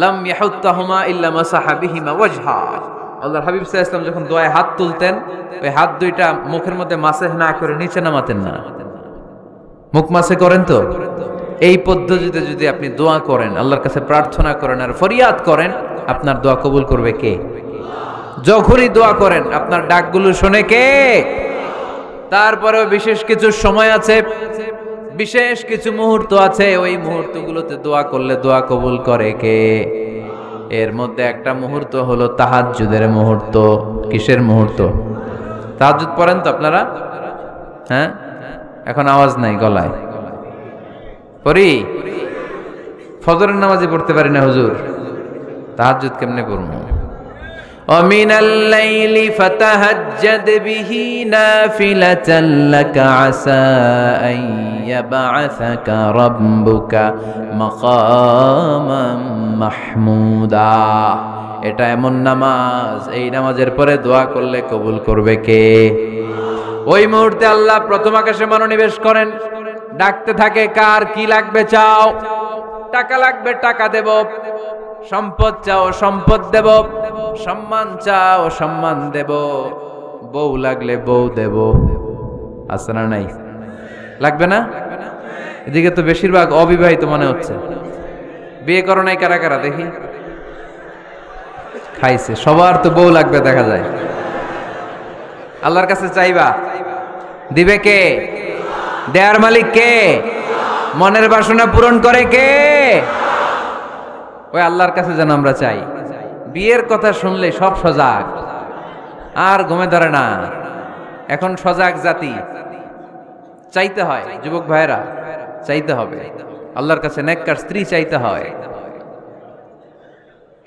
লাম ইয়াহুত্তাহুমা ইল্লা মাসাহা বিহিমা ওয়াজহা। আল্লাহর হাবিব সাল্লাল্লাহু আলাইহি ওয়াসাল্লাম যখন দোয়ায় হাত তুলতেন, ওই হাত দুইটা মুখের মধ্যে মাসেহ না করে নিচে নামাতেন না। মুখ মাসে করেন তো? এই পদ্ধতিতে যদি আপনি দোয়া করেন, আল্লাহর কাছে প্রার্থনা করেন আর ফরিয়াদ করেন, আপনার দোয়া কবুল করবে কে? যখনই দোয়া করেন আপনার ডাকগুলো শোনে কে? তারপরেও বিশেষ কিছু সময় আছে, বিশেষ কিছু মুহূর্ত আছে, ওই মুহূর্তগুলোতে দোয়া করলে দোয়া কবুল করে কে? এর মধ্যে একটা মুহূর্ত হলো তাহাজ্জুদের মুহূর্ত। কিসের মুহূর্ত? তাহাজ্জুদ পড়েন তো আপনারা? হ্যাঁ, এখন আওয়াজ নাই গলায়। পড়ি? ফজরের নামাজে পড়তে পারি না হুজুর, তাহাজ্জুদ কেমনে পড়বো? ومن الليل فتهجد به نافلة لك عسى أن يبعثك ربك مقاما محمودا। এটা এমন নামাজ, এই নামাজের পরে দোয়া করলে কবুল করবে কে? ওই মুহূর্তে আল্লাহ প্রথম আকাশে মনোনিবেশ করেন, ডাকতে থাকে কার কি লাগবে চাও। টাকা লাগবে টাকা দেব, সম্পদ চাও সম্পদ দেব, সম্মান চাও সম্মান দেব, বউ লাগলে বউ দেব। আছে না নাই? লাগবে না? এদিকে তো বেশিরভাগ অবিবাহিত মনে হচ্ছে। বিয়ে করো নাই কারা কারা দেখি? খাইছে। সবার তো বউ লাগবে দেখা যায়। আল্লাহর কাছে চাইবা, দিবে কে? দেয়ার মালিক কে? মনের বাসনা পূরণ করে কে? ওই আল্লাহর কাছে যেন আমরা চাই। বিয়ের কথা শুনলে সব সজাগ, আর ঘুমে ধরে না। এখন সজাগ জাতি, চাইতে হয় যুবক ভাইরা, চাইতে হবে আল্লাহর কাছে, নেককার স্ত্রী চাইতে হয়,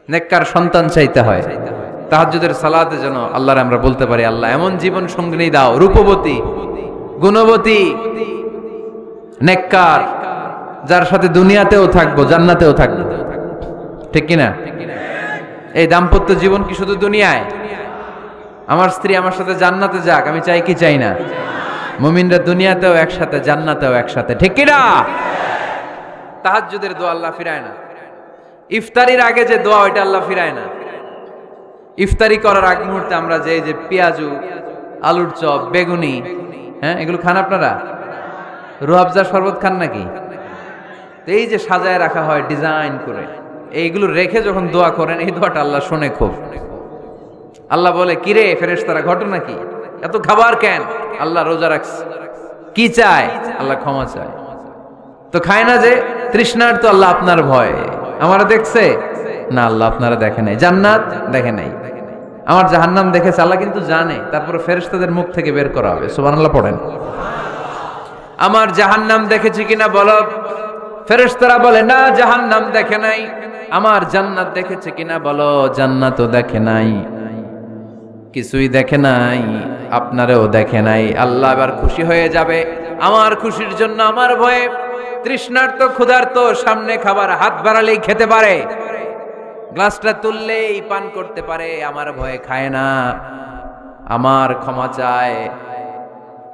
নেককার সন্তান চাইতে হয়। তাহাজ্জুদের সালাতে যেন আল্লাহর আমরা বলতে পারি, আল্লাহ এমন জীবন সঙ্গিনী দাও, রূপবতী, গুণবতী, নেককার, যার সাথে দুনিয়াতেও থাকবো, জান্নাতেও থাকবো। ঠিক কিনা? এই দাম্পত্য জীবন কি শুধু দুনিয়ায়? আমার স্ত্রী আমার সাথে জান্নাতে যাক, আমি চাই কি চাই না? মুমিনরা দুনিয়াতেও একসাথে, জান্নাতেও একসাথে। ঠিক কিনা? তাহাজ্জুদের দোয়া আল্লাহ ফিরায় না। ইফতারির আগে যে দোয়া, ওইটা আল্লাহ ফিরায় না। ইফতারি করার আগ মুহূর্তে আমরা যে পেঁয়াজু, আলুর চপ, বেগুনি, হ্যাঁ, এগুলো খান আপনারা? রুহাবজা শরবত খান নাকি? এই যে সাজায় রাখা হয় ডিজাইন করে, এইগুলো রেখে যখন দোয়া করেন, এই দোয়াটা আল্লাহ শোনে খুব। আল্লাহ বলে, কিরে ফেরেশতারা, ঘটনা কি? এত খাবার কেন? আল্লাহ রোজা রাখছে। কি চায়? আল্লাহ ক্ষমা চায়। তো খায় না যে তৃষ্ণার, তো আল্লাহ আপনার ভয়। আমারা দেখছে না, আল্লাহ আপনারা দেখে নাই। জান্নাত দেখে নাই, আমার জাহান্নাম দেখেছে আল্লাহ কিন্তু জানে। তারপরে ফেরেশতাদের মুখ থেকে বের করা হবে। সুবহানাল্লাহ পড়েন। আমার জাহান্নাম দেখেছি কিনা বলো। ফেরেশতারা বলে, না জাহান্নাম দেখে নাই। আমার জান্নাত দেখেছে কিনা বলো। জান্নাতও দেখে নাই, কিছুই দেখে নাই, আপনারেও দেখে নাই। আল্লাহ এবার খুশি হয়ে যাবে। আমার খুশির জন্য আমার ভয়ে তৃষ্ণার্ত ক্ষুধার্ত সামনে খাবার হাত বাড়ালেই খেতে পারে, গ্লাসটা তুললেই পান করতে পারে, আমার ভয়ে খায় না। আমার ক্ষমা চায়,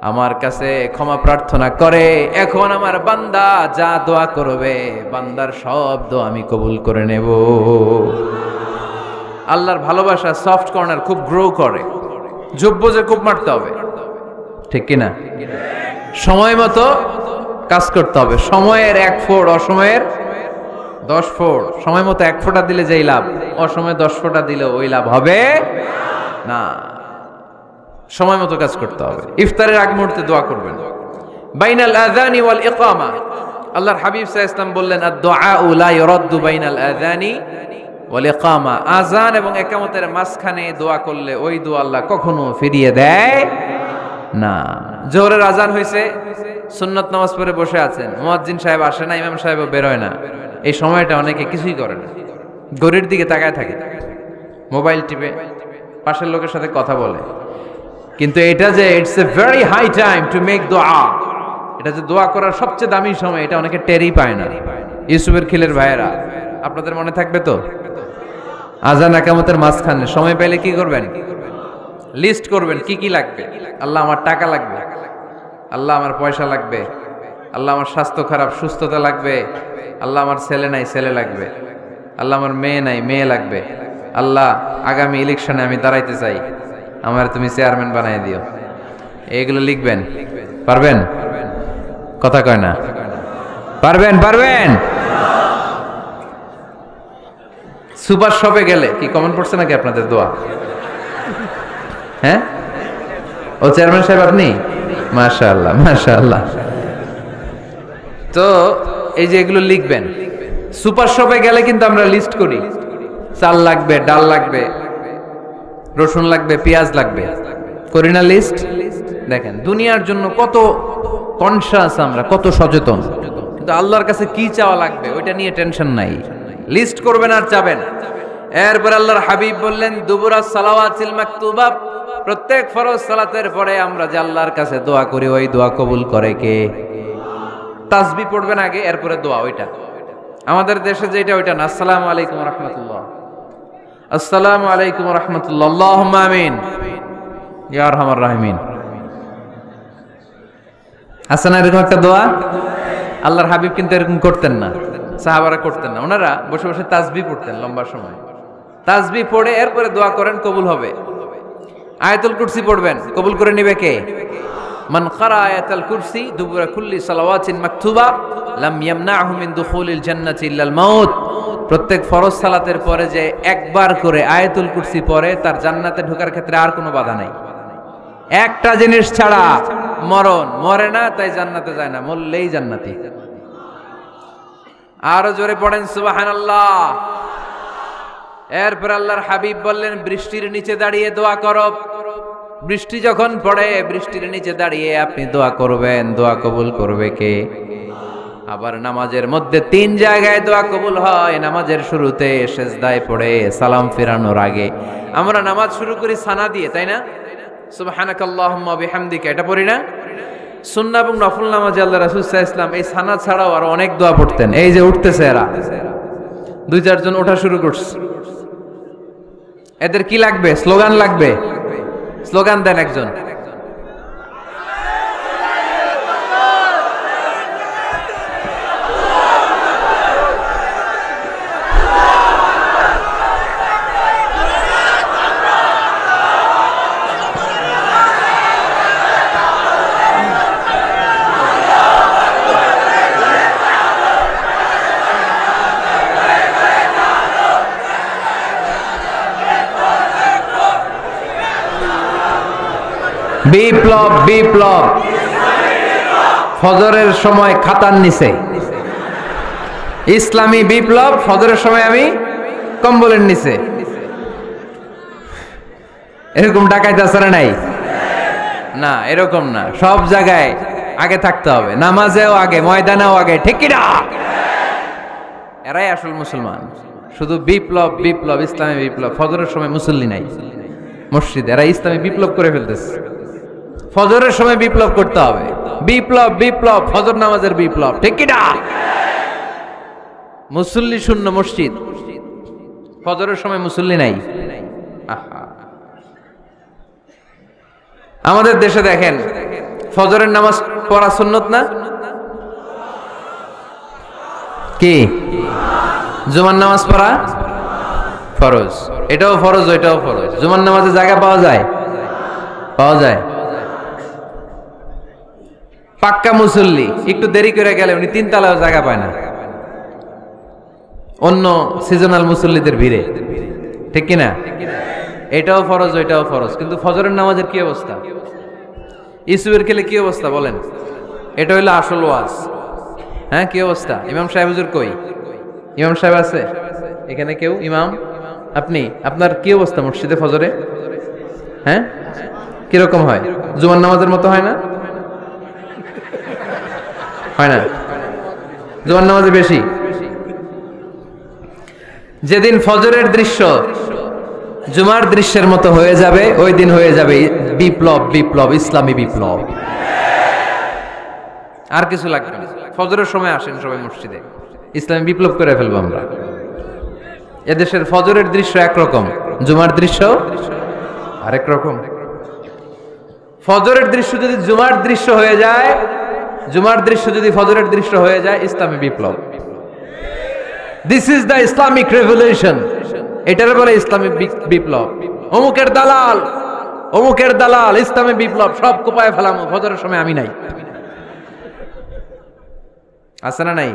আমার কাছে ক্ষমা প্রার্থনা করে। এখন আমার বান্দা যা দোয়া করবে, বান্দার সব দোয়া আমি কবুল করে নেব। আল্লাহর ভালোবাসা সফট কর্নার খুব গ্রো করে, যোগ্য যে খুব মারতে হবে। ঠিক কিনা? সময় মতো কাজ করতে হবে। সময়ের 1 ফোঁট, অসময়ের 10 ফোঁট। সময় মতো 1 ফোঁটা দিলে যেই লাভ, অসময়ে 10 ফোঁটা দিলে ওই লাভ হবে না। সময় মতো কাজ করতে হবে। ইফতারের আগ মুহূর্তে দোয়া করবেন। বাইনাল আযানি ওয়াল ইকামা, আল্লাহর হাবিব সাল্লাল্লাহু আলাইহি ওয়াসাল্লাম বললেন, আদ-দুআউ লা ইউরাদ্দু বাইনাল আযানি ওয়াল ইকামা। আযান এবং ইকামতের মাঝখানে দোয়া করলে ওই দোয়া আল্লাহ কখনো ফিরিয়ে দেয় না। জোহরের আযান হয়েছে, সুন্নত নামাজ পড়ে বসে আছেন, মুয়াজ্জিন সাহেব আসে না, ইমাম সাহেবও বের হয় না। এই সময়টা অনেকে কিছুই করে না, ঘড়ির দিকে তাকায় থাকে, মোবাইল টিপে, পাশের লোকের সাথে কথা বলে। কিন্তু এটা যে it's a very high time to make দোয়া, এটা যে দোয়া করার সবচেয়ে দামি সময়, এটা অনেকে টেরই পায় না। ইউসুফের খিলের ভাইয়েরা, আপনাদের মনে থাকবে তো? আযান ইকামতের মাঝখানে সময় পেলে কি করবেন? লিস্ট করবেন কি কি লাগবে। আল্লাহ আমার টাকা লাগবে, আল্লাহ আমার পয়সা লাগবে, আল্লাহ আমার স্বাস্থ্য খারাপ, সুস্থতা লাগবে, আল্লাহ আমার ছেলে নাই, ছেলে লাগবে, আল্লাহ আমার মেয়ে নাই, মেয়ে লাগবে, আল্লাহ আগামী ইলেকশনে আমি দাঁড়াইতে চাই, আমার তুমি চেয়ারম্যান বানাই দিও। এইগুলো লিখবেন। পারবেন? কথা কয় না। পারবেন? পারবেন? সুপার শপে গেলে কি কমন পড়ছে নাকি আপনাদের দোয়া? হ্যাঁ, ও চেয়ারম্যান সাহেব আপনি? মাশাআল্লাহ, মাশাআল্লাহ। তো এই যে এগুলো লিখবেন। সুপার শপে গেলে কিন্তু আমরা লিস্ট করি, চাল লাগবে, ডাল লাগবে, রসুন লাগবে, পেঁয়াজ লাগবে, করি না লিস্ট? দেখেন দুনিয়ার জন্য কত কনশাস আমরা, কত সচেতন, কিন্তু আল্লাহর কাছে কি চাওয়া লাগবে ওইটা নিয়ে টেনশন নাই। লিস্ট করবেন আর চাবেন। এরপর আল্লাহর হাবিব বললেন, দুবুরা সালাওয়াতিল মাকতুবা, প্রত্যেক ফরজ সালাতের পরে আমরা যে আল্লাহর কাছে দোয়া করি, ওই দোয়া কবুল করে কে? তাসবিহ পড়বেন আগে, এরপরে দোয়া। ওইটা আমাদের দেশে যেটা, ওইটা না। আসসালামু আলাইকুম ওয়া রাহমাতুল্লাহ, আসসালামু আলাইকুম ওয়া রাহমাতুল্লাহ, আল্লাহুম্মা আমিন ইয়া আরহামার রাহিমিন। আছে না এরকম একটা দোয়া? আল্লাহর হাবিব কিন্তু এরকম করতেন না, সাহাবারা করতেন না। ওনারা বসে বসে তাসবিহ পড়তেন লম্বা সময়। তাসবিহ পড়ে এরপরে দোয়া করেন, কবুল হবে। আয়াতুল কুরসি পড়বেন, কবুল করে নিবে কে? মান ক্বারা আয়াতুল কুরসি দুবুরা কুল্লি সালাওয়াতিন মাকতুবা লাম ইয়ামনাহু মিন দুখুলিল জান্নাতি ইল্লাল মাউত। প্রত্যেক ফরজ সালাতের পরে যে একবার করে আয়াতুল কুরসি পড়ে, তার জান্নাতে ঢোকার ক্ষেত্রে আর কোনো বাধা নাই। একটা জিনিস ছাড়া, মরণ। মরে না তাই জান্নাতে যায় না, মরলেই জান্নাতি। আরো জোরে পড়েন সুবহানাল্লাহ। এরপর আল্লাহর হাবিব বললেন বৃষ্টির নিচে দাঁড়িয়ে দোয়া করো। বৃষ্টি যখন পড়ে বৃষ্টির নিচে দাঁড়িয়ে আপনি দোয়া করবেন, দোয়া কবুল করবে কে? আবার নামাজের মধ্যে 3 জায়গায় দোয়া কবুল হয়। নামাজের শুরুতে, সেজদায় পড়ে, সালাম ফেরানোর আগে। আমরা নামাজ শুরু করি সানা দিয়ে, তাই না? সুবহানাকাল্লাহুম্মা বিহামদিকা, এটা পড়ি না? সুন্নাহ এবং নফল নামাজে আল্লাহ রাসূল সাল্লাল্লাহু আলাইহি ওয়াসাল্লাম এই সানা ছাড়াও আরো অনেক দোয়া পড়তেন। এই যে উঠতেছে এরা 2-4 জন ওঠা শুরু করছে, এদের কি লাগবে? স্লোগান লাগবে। স্লোগান দেন একজন। বিপ্লব, বিপ্লব। ফজরের সময় খাতার নিচে ইসলামী বিপ্লব। ফজরের সময় আমি কম্বলের নিচে। এরকম ডাকাইতে আছে না? নাই না, এরকম না। সব জায়গায় আগে থাকতে হবে, নামাজেও আগে, ময়দানেও আগে, ঠিক কি না? এরাই আসল মুসলমান। শুধু বিপ্লব, বিপ্লব, ইসলামী বিপ্লব। ফজরের সময় মুসল্লি নাই মসজিদে, এরা ইসলামী বিপ্লব করে ফেলতেছে। ফজরের সময় বিপ্লব করতে হবে। বিপ্লব, বিপ্লব, ফজর নামাজের বিপ্লব, ঠিক কি না? মুসল্লি শূন্য মসজিদ, ফজরের সময় মুসল্লি নাই। আমাদের দেশে দেখেন, ফজরের নামাজ পড়া সুন্নত না? কি? জুমার নামাজ পড়া ফরজ। এটাও ফরজ, ওইটাও ফরজ। জুমার নামাজে জায়গা পাওয়া যায়? পাওয়া যায়। পাক্কা মুসল্লি একটু দেরি করে গেলে উনি 3 তলায়ও জায়গা পায় না, অন্য সিজনাল মুসল্লিদের ভিড়ে, ঠিক কিনা? এটাও ফরজ, ওইটাও ফরজ। কিন্তু ফজরের নামাজের কি অবস্থা? ইসুবের খেলে কি অবস্থা বলেন? এটা হইলো আসল ওয়াজ। হ্যাঁ, কি অবস্থা? ইমাম সাহেব হুজুর কই? ইমাম সাহেব আছে এখানে কেউ? ইমাম আপনি, আপনার কি অবস্থা মসজিদে ফজরে? হ্যাঁ, কিরকম হয়? জুমার নামাজের মতো হয় না? হয় না? জুমার নামাজে বেশি। যেদিন ফজরের দৃশ্য জুমার দৃশ্যের মতো হয়ে যাবে, ওই দিন হয়ে যাবে বিপ্লব, বিপ্লব, ইসলামী বিপ্লব। আর কিছু লাগবে না। ফজরের সময় আসেন সবাই মসজিদে, ইসলামী বিপ্লব করে ফেলবো আমরা। এদেশের ফজরের দৃশ্য একরকম, জুমার দৃশ্য আরেক রকম। ফজরের দৃশ্য যদি জুমার দৃশ্য হয়ে যায়, জুমার দৃশ্য যদি ফজরের দৃশ্য হয়ে যায়, ইসলামী বিপ্লব। This is the Islamic revolution. এটার বলে ইসলামিক বিপ্লব। অমুকের দালাল, অমুকের দালাল, ইসলামী বিপ্লব সব কোপায় ফেলাম। ফজরের সময় আমি নাই, আছে না? নাই।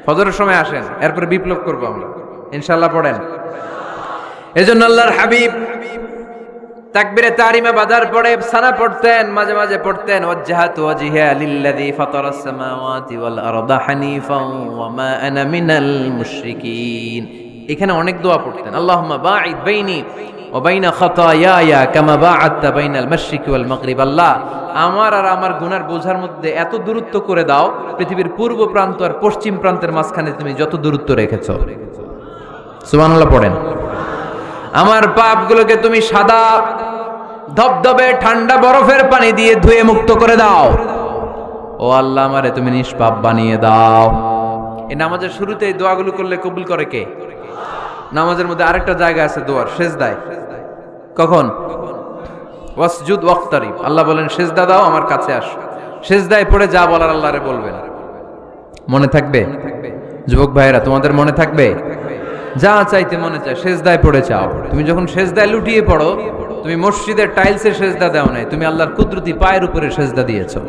ফজরের সময় আসেন, এরপরে বিপ্লব করবো আমরা ইনশাআল্লাহ। পড়েন। এজন্য আল্লাহর হাবিব তাকবীরে তাহরিমা বাজার পড়ে সানা পড়তেন, মাঝে মাঝে পড়তেন ওয়াজহাতু ওয়াজহিয়া লিল্লাযী ফাতারাস সামাওয়াতি ওয়াল আরদা হানিফান ওয়া মা আনা মিনাল মুশরিকিন। এখানে অনেক দোয়া পড়তেন। আল্লাহুম্মা বাঈদ বাইনি ওয়া বাইনা খাতায়ায়া কামা বাআদতা বাইনাল মাশরিকি ওয়াল মাগরিব। আল্লাহ, আমার আর আমার গুনার বোঝার মধ্যে এত দূরত্ব করে দাও, পৃথিবীর পূর্ব প্রান্ত আর পশ্চিম প্রান্তের মাঝখানে তুমি যত দূরত্ব রেখেছো। সুবহানাল্লাহ পড়েন। আমার পাপগুলোকে তুমি সাদা ধবধবে ঠান্ডা বরফের পানি দিয়ে ধুয়ে মুক্ত করে দাও। ও আল্লাহ, আমারে তুমি নিষ্পাপ বানিয়ে দাও। এই নামাজের শুরুতে এই দোয়াগুলো করলে কবুল করে কে? নামাজের মধ্যে আরেকটা জায়গা আছে দোয়ার, সেজদায়। কখন? ওয়াসজুদ ওয়াক্তারিব। আল্লাহ বলেন সেজদা দাও, আমার কাছে আসো। সেজদায় পড়ে যা বলার আল্লাহরে বলবেন। মনে থাকবে? যুবক ভাইয়েরা, তোমাদের মনে থাকবে? যা চাইতে মনে চায় সেজদায় পড়ে চাও। তুমি যখন সেজদায় লুটিয়ে পড়ো, তুমি মসজিদের টাইলসে সেজদা দাও নাই, তুমি আল্লাহর কুদরতি পায়ের উপরে সেজদা দিয়েছো।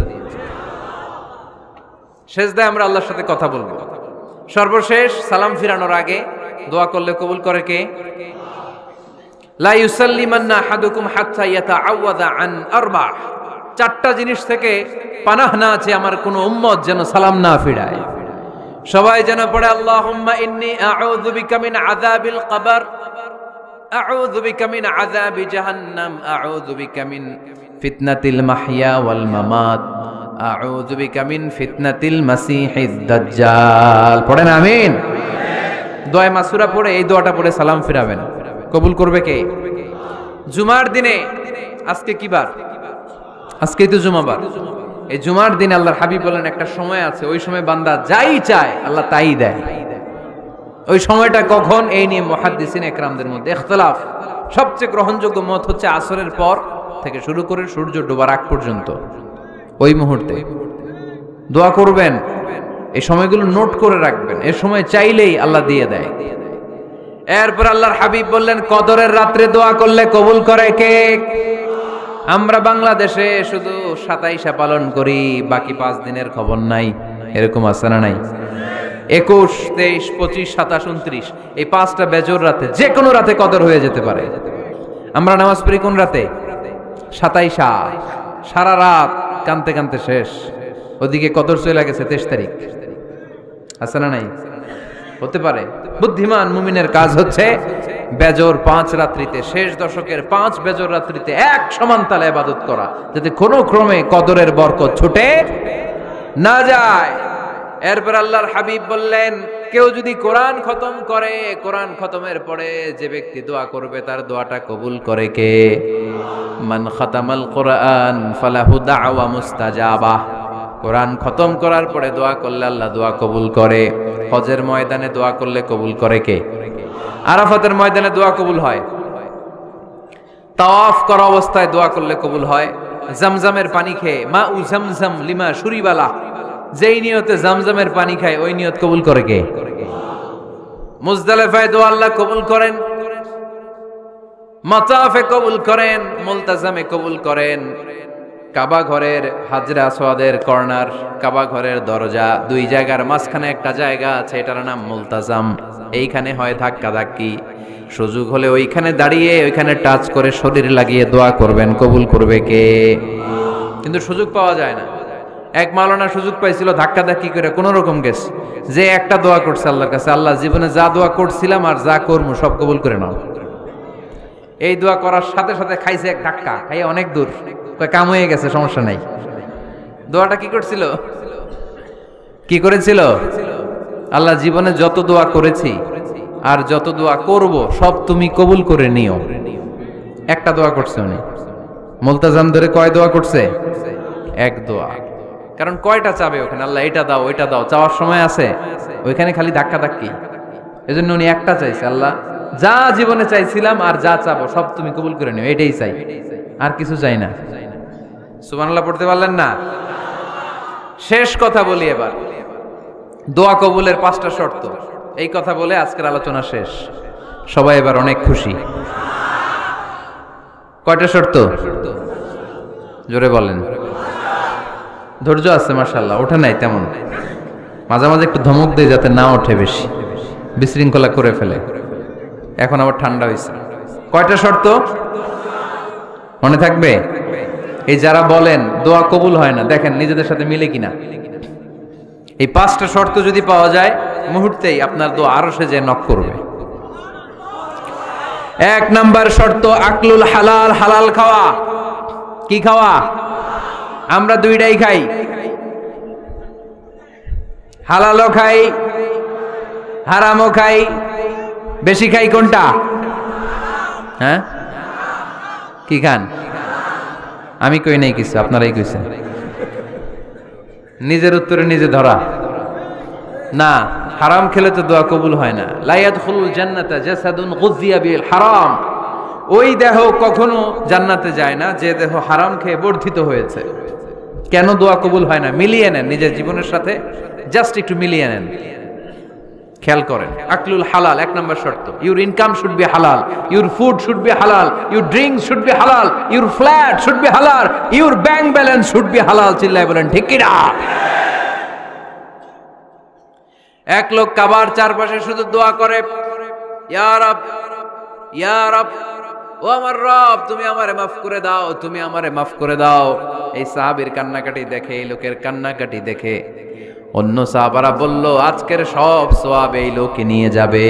সেজদায় আমরা আল্লাহর সাথে কথা বলবো। সর্বশেষ সালাম ফিরানোর আগে দোয়া করলে কবুল করে কে? লা ইউসাল্লিমান্না আহাদুকুম হাত্তা ইয়াতাআওয়াযা আন আরবা। 4টা জিনিস থেকে পানাহ না আছে আমার কোন উম্মত যেন সালাম না ফিরায়। সবাই যেন পড়ে আল্লাহুম্মা ইন্নী আউযু বিকা মিন আযাবিল কবর, আউযু বিকা মিন আযাবি জাহান্নাম, আউযু বিকা মিন ফিতনাতিল মাহইয়া ওয়াল মামাত, আউযু বিকা মিন ফিতনাতিল মাসিহিদ দাজ্জাল। পড়েন আমিন। দোয়া মাসুরা পড়ে এই দোয়াটা পড়ে সালাম ফিরাবেন, কবুল করবে কে? জুমার দিনে, আজকে কি বার? আজকেই তো জুমাবার। এই জুমার দিনে আল্লাহর হাবিব বলেন একটা সময় আছে, ওই সময় বান্দা যাই চায় আল্লাহ তাই দেয়। ওই সময়টা কখন? এই নিয়ে মুহাদ্দিসিন একরামদের মধ্যে ইখতিলাফ। সবচেয়ে গ্রহণযোগ্য মত হচ্ছে আসরের পর থেকে শুরু করে সূর্য ডোবার আগ পর্যন্ত, ওই মুহূর্তে দোয়া করবেন। এই সময়গুলো নোট করে রাখবেন, এই সময় চাইলেই আল্লাহ দিয়ে দেয়। এরপর আল্লাহর হাবিব বললেন কদরের রাত্রে দোয়া করলে কবুল করে কে? আমরা বাংলাদেশে শুধু 27 পালন করি, বাকি 5 দিনের খবর নাই। এরকম আছে না নাই? 21, 23, 25, 27, 29 এই 5টা বেজোর রাতে, যে কোনো রাতে কদর হয়ে যেতে পারে। আমরা নামাজ পড়ি কোন রাতে? 27। সারা রাত কানতে কানতে শেষ, ওদিকে কদর চলে গেছে 23 তারিখ। আছে না নাই? হতে পারে। বুদ্ধিমান মুমিনের কাজ হচ্ছে বেজোর 5 রাত্রিতে, শেষ দশকের 5 বেজোর রাত্রিতে এক সমান তালে ইবাদত করা, যাতে কোনো ক্রমে কদরের বরকত ছুটে না যায়। এরপর আল্লাহর হাবিব বললেন কেউ যদি কোরআন খতম করে, কোরআন খতমের পরে যে ব্যক্তি দোয়া করবে তার দোয়াটা কবুল করে কে? মান খাতামাল কোরআন ফালাহু দাওয়া মুস্তাজাবা। কোরআন খতম করার পরে দোয়া করলে আল্লাহ দোয়া কবুল করে। হজের ময়দানে দোয়া করলে কবুল করে কে? আরাফাতের ময়দানে দোয়া কবুল হয়। তাওয়াফ করা অবস্থায় দোয়া করলে কবুল হয়। জামজামের পানি খেয়ে মা উ জামজাম লিমা শুরিবালা, যেই নিয়তে জামজামের পানি খায় ওই নিয়ত কবুল করে কে? মুজদালিফায় দোয়া আল্লাহ কবুল করেন, মাতাফে কবুল করেন, মুলতাজামে কবুল করেন। কাবা ঘরের হাজরা আসওয়াদের কর্নার, কাবা ঘরের দরজা, 2 জায়গার মাঝখানে একটা জায়গা আছে, এটার নাম মুলতাজাম। এইখানে হয় ধাক্কা ধাক্কি, সুযোগ হলে ওইখানে দাঁড়িয়ে ওইখানে টাচ করে শরীর লাগিয়ে দোয়া করবেন, কবুল করবে কে? কিন্তু সুযোগ পাওয়া যায় না। এক মাওলানা সুযোগ পাইছিল ধাক্কা ধাক্কি করে কোন রকম গেছে, যে একটা দোয়া করছে আল্লাহর কাছে, আল্লাহ জীবনে যা দোয়া করছিলাম আর যা করবো সব কবুল করে নাও। এই দোয়া করার সাথে সাথে খাইছে এক ধাক্কা, খাইয়ে অনেক দূর, কাম হয়ে গেছে, সমস্যা নাই। দোয়াটা কি করছিল? কি করেছিল? আল্লাহ জীবনে যত দোয়া করেছি আর যত দোয়া করব সব তুমি কবুল করে নিও। একটা দোয়া করছে উনি। মুলতাজাম ধরে কয় দোয়া করছে? এক দোয়া। কারণ কয়টা চাবে ওখানে? আল্লাহ এটা দাও ওইটা দাও, চাওয়ার সময় আছে? ওইখানে খালি ধাক্কা ধাক্কি। এজন্য উনি একটা চাইছে, আল্লাহ যা জীবনে চাইছিলাম আর যা চাবো সব তুমি কবুল করে নিও, এটাই চাই, আর কিছু চাই না। সুবহানাল্লাহ পড়তে পারলেন না? শেষ কথা বলি এবার, দোয়া কবুলের 5টা শর্ত। এই কথা বলে আজকের আলোচনা শেষ। সবাই এবার অনেক খুশি। কয়টা শর্ত? জোরে বলেন। ধৈর্য আছে মাশাআল্লাহ, ওঠে নাই তেমন, মাঝে মাঝে একটু ধমক দেয় যাতে না ওঠে, বেশি বিশৃঙ্খলা করে ফেলে। এখন আবার ঠান্ডা হয়েছে। কয়টা শর্ত মনে থাকবে? এই যারা বলেন দোয়া কবুল হয় না, দেখেন নিজেদের সাথে মিলে কিনা। এই 5টা শর্ত যদি পাওয়া যায় মুহূর্তেই আপনার দোয়া আরশে যে নক করবে। 1 নাম্বার শর্ত আকলুল হালাল, হালাল খাওয়া। কি খাওয়া? আমরা 2টাই খাই, হালালও খাই হারামও খাই। বেশি খাই কোনটা? হ্যাঁ, কি খান? আমি কই নাই কিছু, আপনারাই কইছেন। নিজের উত্তরে নিজে ধরা না। হারাম খেলে তো দোয়া কবুল হয় না। লা ইয়াদখুলুল জান্নাতা জাসাদুন গুযিয়া বিল হারাম। ওই দেহ কখনো জান্নাতে যায় না যে দেহ হারাম খেয়ে বর্ধিত হয়েছে। কেন দোয়া কবুল হয় না? মিলিয়ে নেন নিজের জীবনের সাথে, জাস্ট একটু মিলিয়ে নেন, খেয়াল করেন। আকলুল হালাল 1 নম্বর শর্ত। ইউর ইনকাম শুড বি হালাল, ইউর ফুড শুড বি হালাল, ইউর ড্রিঙ্ক শুড বি হালাল, ইউর ফ্ল্যাট শুড বি হালাল, your bank balance should be হালাল। চিল্লায় বলেন ঠিক কি না? এক লোক কাবার চারপাশে শুধু দোয়া করে, ইয়া রব, ইয়া রব, ও আমার রব তুমি আমারে মাফ করে দাও, তুমি আমারে মাফ করে দাও। এই সাহাবীর কান্নাকাটি দেখে, এই লোকের কান্নাকাটি দেখে অন্য সাহাবারা বলল আজকের সব সওয়াব এই লোকে নিয়ে যাবে,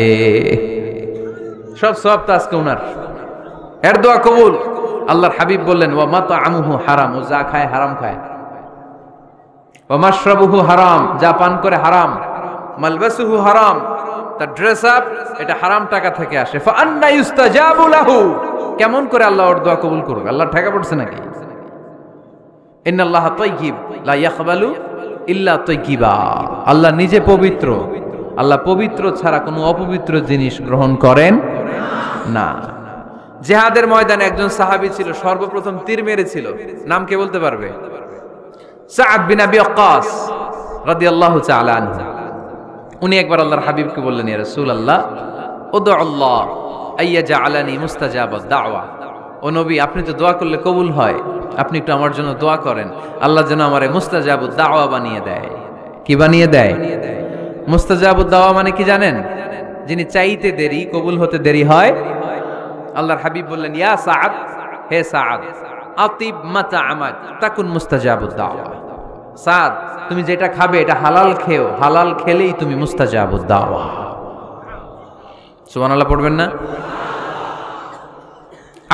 সব সওয়াব তো আজকে উনার, এর দোয়া কবুল। আল্লাহর হাবিব বললেন ওয়া মাতআমুহু হারাম, ও যা খায় হারাম খায়, ওয়া মাশরাবুহু হারাম, যা পান করে হারাম, মালবাসুহু হারাম, তার ড্রেস আপ এটা হারাম টাকা থেকে আসে। ফা আন্না ইউস্তাজাবু লাহু, কেমন করে আল্লাহ ওর দোয়া কবুল করবে? আল্লাহ ঠেকা পড়ছে নাকি? ইন্নাল্লাহা তাইয়্যিব লা ইয়াকবালু ইল্লা তাইয়্যিবা, আল্লাহ নিজে পবিত্র, আল্লাহ পবিত্র ছাড়া কোনো অপবিত্র জিনিস গ্রহণ করেন না। জিহাদের ময়দানে একজন সাহাবী ছিল, সর্বপ্রথম তীর মেরেছিল, নাম কে বলতে পারবে? সাআদ বিন আবি ওয়াক্কাস রাদিয়াল্লাহু তাআলা আনহু। উনি একবার আল্লাহর হাবিবকে বললেন, ইয়া রাসূলুল্লাহ উদউ আল্লাহ আইয়াজআলানি মুস্তাজাবাদ দাওয়া, ও নবী আপনি তো দোয়া করলে কবুল হয়, আপনি একটু আমার জন্য দোয়া করেন, আল্লাহ যেন আমারে মুস্তাজাবুদ দাওয়া বানিয়ে দেয়। কি বানিয়ে দেয়? মুস্তাজাবুদ দাওয়া মানে কি জানেন? যিনি চাইতে দেরি কবুল হতে দেরি হয়। আল্লাহর হাবিব বললেন, ইয়া সাআদ, হে সাআদ, আতিব মাতআমাক তাকুন মুস্তাজাবুদ দাওয়া। সাদ, তুমি যেটা খাবে এটা হালাল খেও, হালাল খেলেই তুমি মুস্তাজাবুদ দাওয়া। সুবহানাল্লাহ পড়বেন না?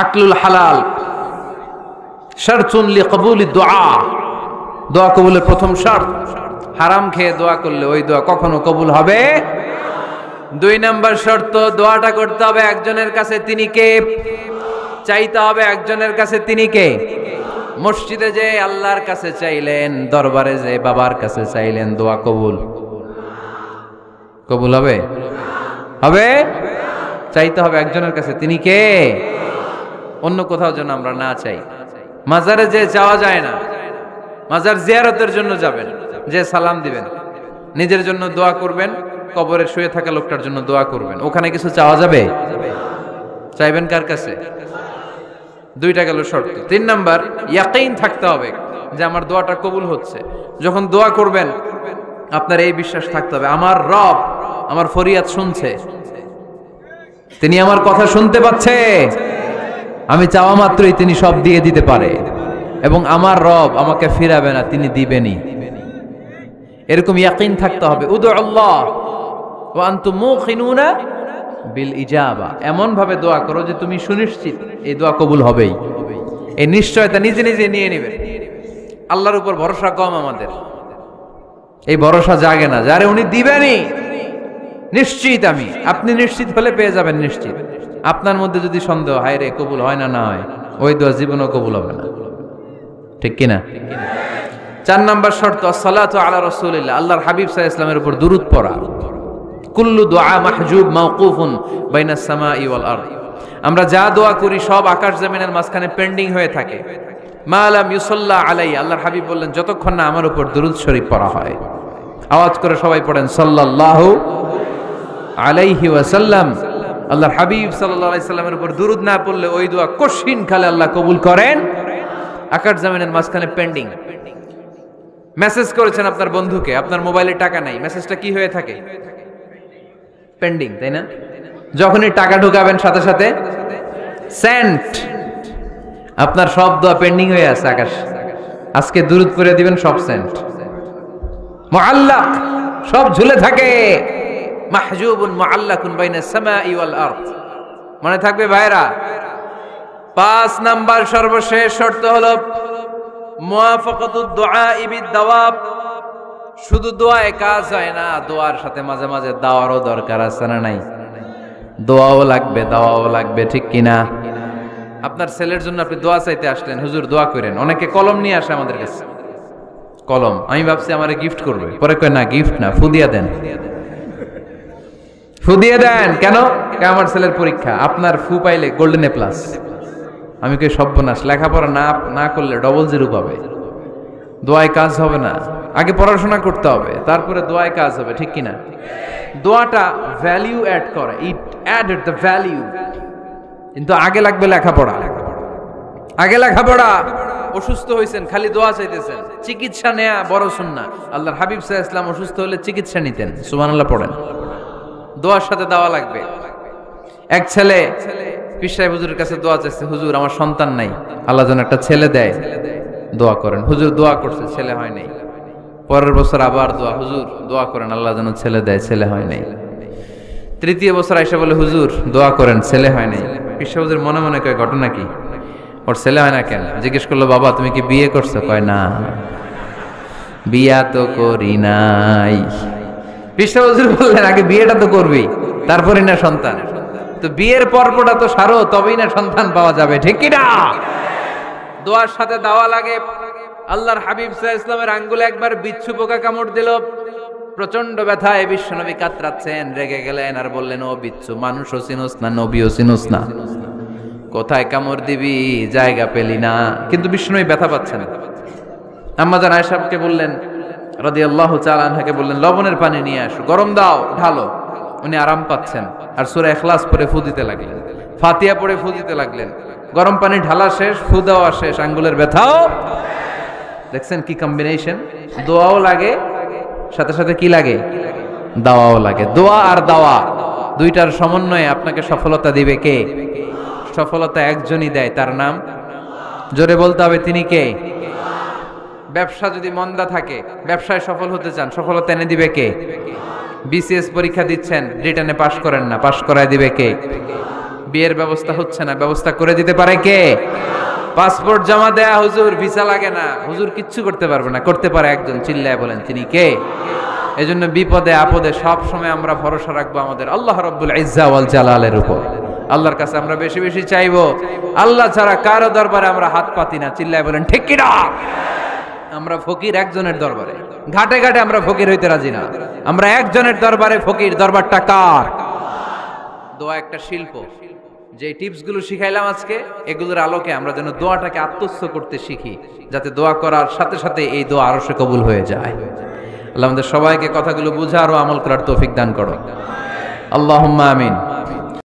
আকলুল হালাল শারতুন লিকবুলি দুআ, দোয়া কবুলের প্রথম শর্ত। হারাম খেয়ে দোয়া করলে ওই দোয়া কখনো কবুল হবে। 2 নাম্বার শর্ত, দোয়াটা করতে হবে একজনের কাছে, তিনি কে? চাইতে হবে একজনের কাছে, তিনি কে? মসজিদে যে আল্লাহর কাছে চাইলেন, দরবারে যে বাবার কাছে চাইলেন, দোয়া কবুল কবুল হবে? হবে? চাইতে হবে একজনের কাছে, তিনি কে? অন্য কোথাও যেন আমরা না চাই। মাজারে যে যাওয়া যায় না, মাজার জিয়ারতের জন্য যাবেন, যে সালাম দিবেন, নিজের জন্য দোয়া করবেন, কবরে শুয়ে থাকা লোকটার জন্য দোয়া করবেন, ওখানে কিছু চাওয়া যাবে? চাইবেন কার কাছে? 2টা গেল শর্ত। 3 নাম্বার, ইয়াকিন থাকতে হবে যে আমার দোয়াটা কবুল হচ্ছে। যখন দোয়া করবেন আপনার এই বিশ্বাস থাকতে হবে, আমার রব আমার ফরিয়াদ শুনছে, তিনি আমার কথা শুনতে পাচ্ছে, আমি চাওয়া মাত্রই তিনি সব দিয়ে দিতে পারে, এবং আমার রব আমাকে ফিরাবে না, তিনি দিবেনই। এরকম ইয়াকিন থাকতে হবে। উদু আল্লাহ ওয়া আনতুম মুখিনুনা বিল ইজাবা, এমন ভাবে দোয়া করো যে তুমি সুনিশ্চিত এই দোয়া কবুল হবেই। এই নিশ্চয়তা নিজে নিজে নিয়ে নেবেন। আল্লাহর উপর ভরসা কম আমাদের, এই ভরসা জাগে না, যারে উনি দিবেনই নিশ্চিত আমি। আপনি নিশ্চিত হলে পেয়ে যাবেন নিশ্চিত। আপনার মধ্যে যদি সন্দেহ, হায় রে কবুল হয় না, না হয়, ওই দোয়া জীবনেও কবুল হবে না। ঠিক কিনা? 4 নাম্বার শর্ত, আসসালাতু আলা রাসূলিল্লাহ, আল্লাহর হাবিব সাল্লাল্লাহু আলাইহি ওয়াসাল্লামের উপর দুরূদ পড়া। কুল্লু দুআ মাহজুব মাওকুফুন বাইনাস সামাই ওয়াল আরদ, আমরা যা দোয়া করি সব আকাশ জমিনের মাঝখানে পেন্ডিং হয়ে থাকে। মা লাম ইউসাল্লা আলাই, আল্লাহর হাবিব বললেন যতক্ষণ না আমার উপর দুরূদ শরীফ পড়া হয়। আওয়াজ করে সবাই পড়েন সাল্লাল্লাহু আলাইহি ওয়াসাল্লাম। আল্লাহর হাবিব সাল্লাল্লাহু আলাইহি সাল্লামের উপর দুরূদ না পড়লে ওই দোয়া কঠিন কালে আল্লাহ কবুল করেন। আকাশ জমিনের মাঝখানে পেন্ডিং। মেসেজ করেছেন আপনার বন্ধুকে, আপনার মোবাইলে টাকা নাই, মেসেজটা কি হয়ে থাকে? পেন্ডিং, তাই না? যখনই টাকা ঢুকাবেন সাথে সাথে সেন্ট, আপনার সব দোয়া পেন্ডিং হয়ে আছে আকাশ। আজকে দুরূদ পড়ে দিবেন, সব সেন্ট, মুআল্লাক, সব ঝুলে থাকে। মাহজুবুন মুআল্লাকুন বাইনাস সামাই ওয়াল আরদ, মনে থাকবে ভাইরা। 5 নাম্বার সর্বশেষ শর্ত হলো মুওয়াফাকাতুদ দুআই বিদ-দাওয়াব, শুধু দোয়ায় কাজ হয় না, দোয়ার সাথে মাঝে মাঝে দাওয়ারও দরকার আছে না নাই? দোয়াও লাগবে, দাওয়াও লাগবে, ঠিক কিনা? আপনার ছেলের জন্য আপনি দোয়া চাইতে আসলেন, হুজুর দোয়া করেন। অনেকে কলম নিয়ে আসে আমাদের কাছে, কলম। আমি ভাবছি আমারে গিফট করবে, পরে কয় না গিফট না, ফুদিয়া দেন। ফুদিয়ে দেন কেন? আমার ছেলের পরীক্ষা, আপনার ফু পাইলে গোল্ডেন এ প্লাস। আমি কই সর্বনাশ, লেখাপড়া না করলে ডবল 0 পাবে, দোয়ায় কাজ হবে না। আগে পড়াশোনা করতে হবে, তারপরে দোয়ায় কাজ হবে, ঠিক কিনা? দোয়াটা ভ্যালিউ অ্যাড করে, ইট অ্যাডেড দ্য ভ্যালিউ। কিন্তু আগে লাগবে লেখাপড়া, আগে লেখাপড়া। অসুস্থ হয়েছেন, খালি দোয়া চাইতেছেন, চিকিৎসা নেয়া বড় সুন্নাহ। আল্লাহর হাবিব সাল্লাল্লাহু আলাইহি ওয়াসাল্লাম অসুস্থ হলে চিকিৎসা নিতেন। সুবহানাল্লাহ পড়েন। দোয়ার সাথে দেওয়া লাগবে। এক ছেলে পীর সাহেব হুজুরের কাছে দোয়া চাইছে, হুজুর আমার সন্তান নাই, আল্লাহ যেন একটা ছেলে দেয়, দোয়া করেন। হুজুর দোয়া করছে, ছেলে হয় নাই। পরের বছর আবার দোয়া, হুজুর দোয়া করেন আল্লাহ যেন ছেলে দেয়, ছেলে হয় নাই। তৃতীয় বছর আইসা বলে হুজুর দোয়া করেন, ছেলে হয় নাই। পীর সাহেব হুজুর মনে মনে কয় ঘটনা কি, ওর ছেলে হয় না কেন? জিজ্ঞেস করলো বাবা তুমি কি বিয়ে করছো? কয় না, বিয়া তো করি নাই। পীর সাহেব হুজুর বললেন আগে বিয়েটা তো করবি, তারপরে না সন্তান। তো বিয়ের পর্বটা তো সারো, তবেই না সন্তান পাওয়া যাবে, ঠিক কি না? দোয়ার সাথে দাওয়া লাগে। আল্লাহর হাবিব সাল্লাল্লাহু আলাইহি ওয়াসাল্লামের আঙ্গুলে একবার বিচ্ছু পোকা কামড় দিল, প্রচন্ড ব্যথায় বিশ্বনবী কাতরাচ্ছেন, রেগে গেলেন আর বললেন ও বিচ্ছু, মানুষও চিনোস না, নবীও চিনোস না, কোথায় কামড় দিবি জায়গা পেলি না। কিন্তু বিশ্বনবী ব্যথা পাচ্ছেন। আম্মা জান আয়েশাকে বললেন রাদিয়াল্লাহু তাআলা আনহাকে বললেন লবণের পানি নিয়ে আসো, গরম দাও, ঢালো। উনি আরাম পাচ্ছেন আর সূরা ইখলাস পড়ে ফু দিতে লাগলেন, ফাতিহা পড়ে ফু দিতে লাগলেন। গরম পানি ঢালা শেষ, ফু দেওয়া শেষ, আঙ্গুলের ব্যথাও। দেখছেন কি কম্বিনেশন, দোয়াও লাগে সাথে সাথে কি লাগে, দাওয়াও লাগে। দোয়া আর দাওয়া দুইটার সমন্বয়ে আপনাকে সফলতা দিবে কে? সফলতা একজনই দেয়, তার নাম, জোরে বলতে হবে তিনি কে? ব্যবসা যদি মন্দা থাকে, ব্যবসায় সফল হতে চান, সফলতা এনে দিবে কে? বিসিএস পরীক্ষা দিচ্ছেন, রিটেনে পাশ করেন না, পাশ করায় দিবে কে? বিয়ের ব্যবস্থা হচ্ছে না, ব্যবস্থা করে দিতে পারে কে? পাসপোর্ট জমা দেয়া হুজুর, ভিসা লাগে না, হুজুর কিচ্ছু করতে পারবে না, করতে পারে একজন, চিল্লায় বলেন তিনি কে? এজন্য বিপদে আপদে সব সময় আমরা ভরসা রাখবো আমাদের আল্লাহ রাব্বুল ইজ্জা ওয়াল জালালের উপর। আল্লাহর কাছে আমরা বেশি বেশি চাইবো, আল্লাহ ছাড়া কারো দরবারে আমরা হাত পাতি না, চিল্লায় বলেন ঠিক কি না? আমরা ফকির একজনের দরবারে, ঘাটে ঘাটে আমরা ফকির হইতে রাজি না, আমরা একজনের দরবারে ফকির। দরবারটা কার? দোয়া একটা শিল্প। যে টিপস গুলো শিখাইলাম আজকে, এগুলোর আলোকে আমরা যেন দোয়াটাকে আত্মস্থ করতে শিখি, যাতে দোয়া করার সাথে সাথে এই দোয়া আরো সে কবুল হয়ে যায়। আল্লাহ আমাদের সবাইকে কথাগুলো বুঝার ও আমল করার তৌফিক দান করো, আল্লাহুম্মা আমিন।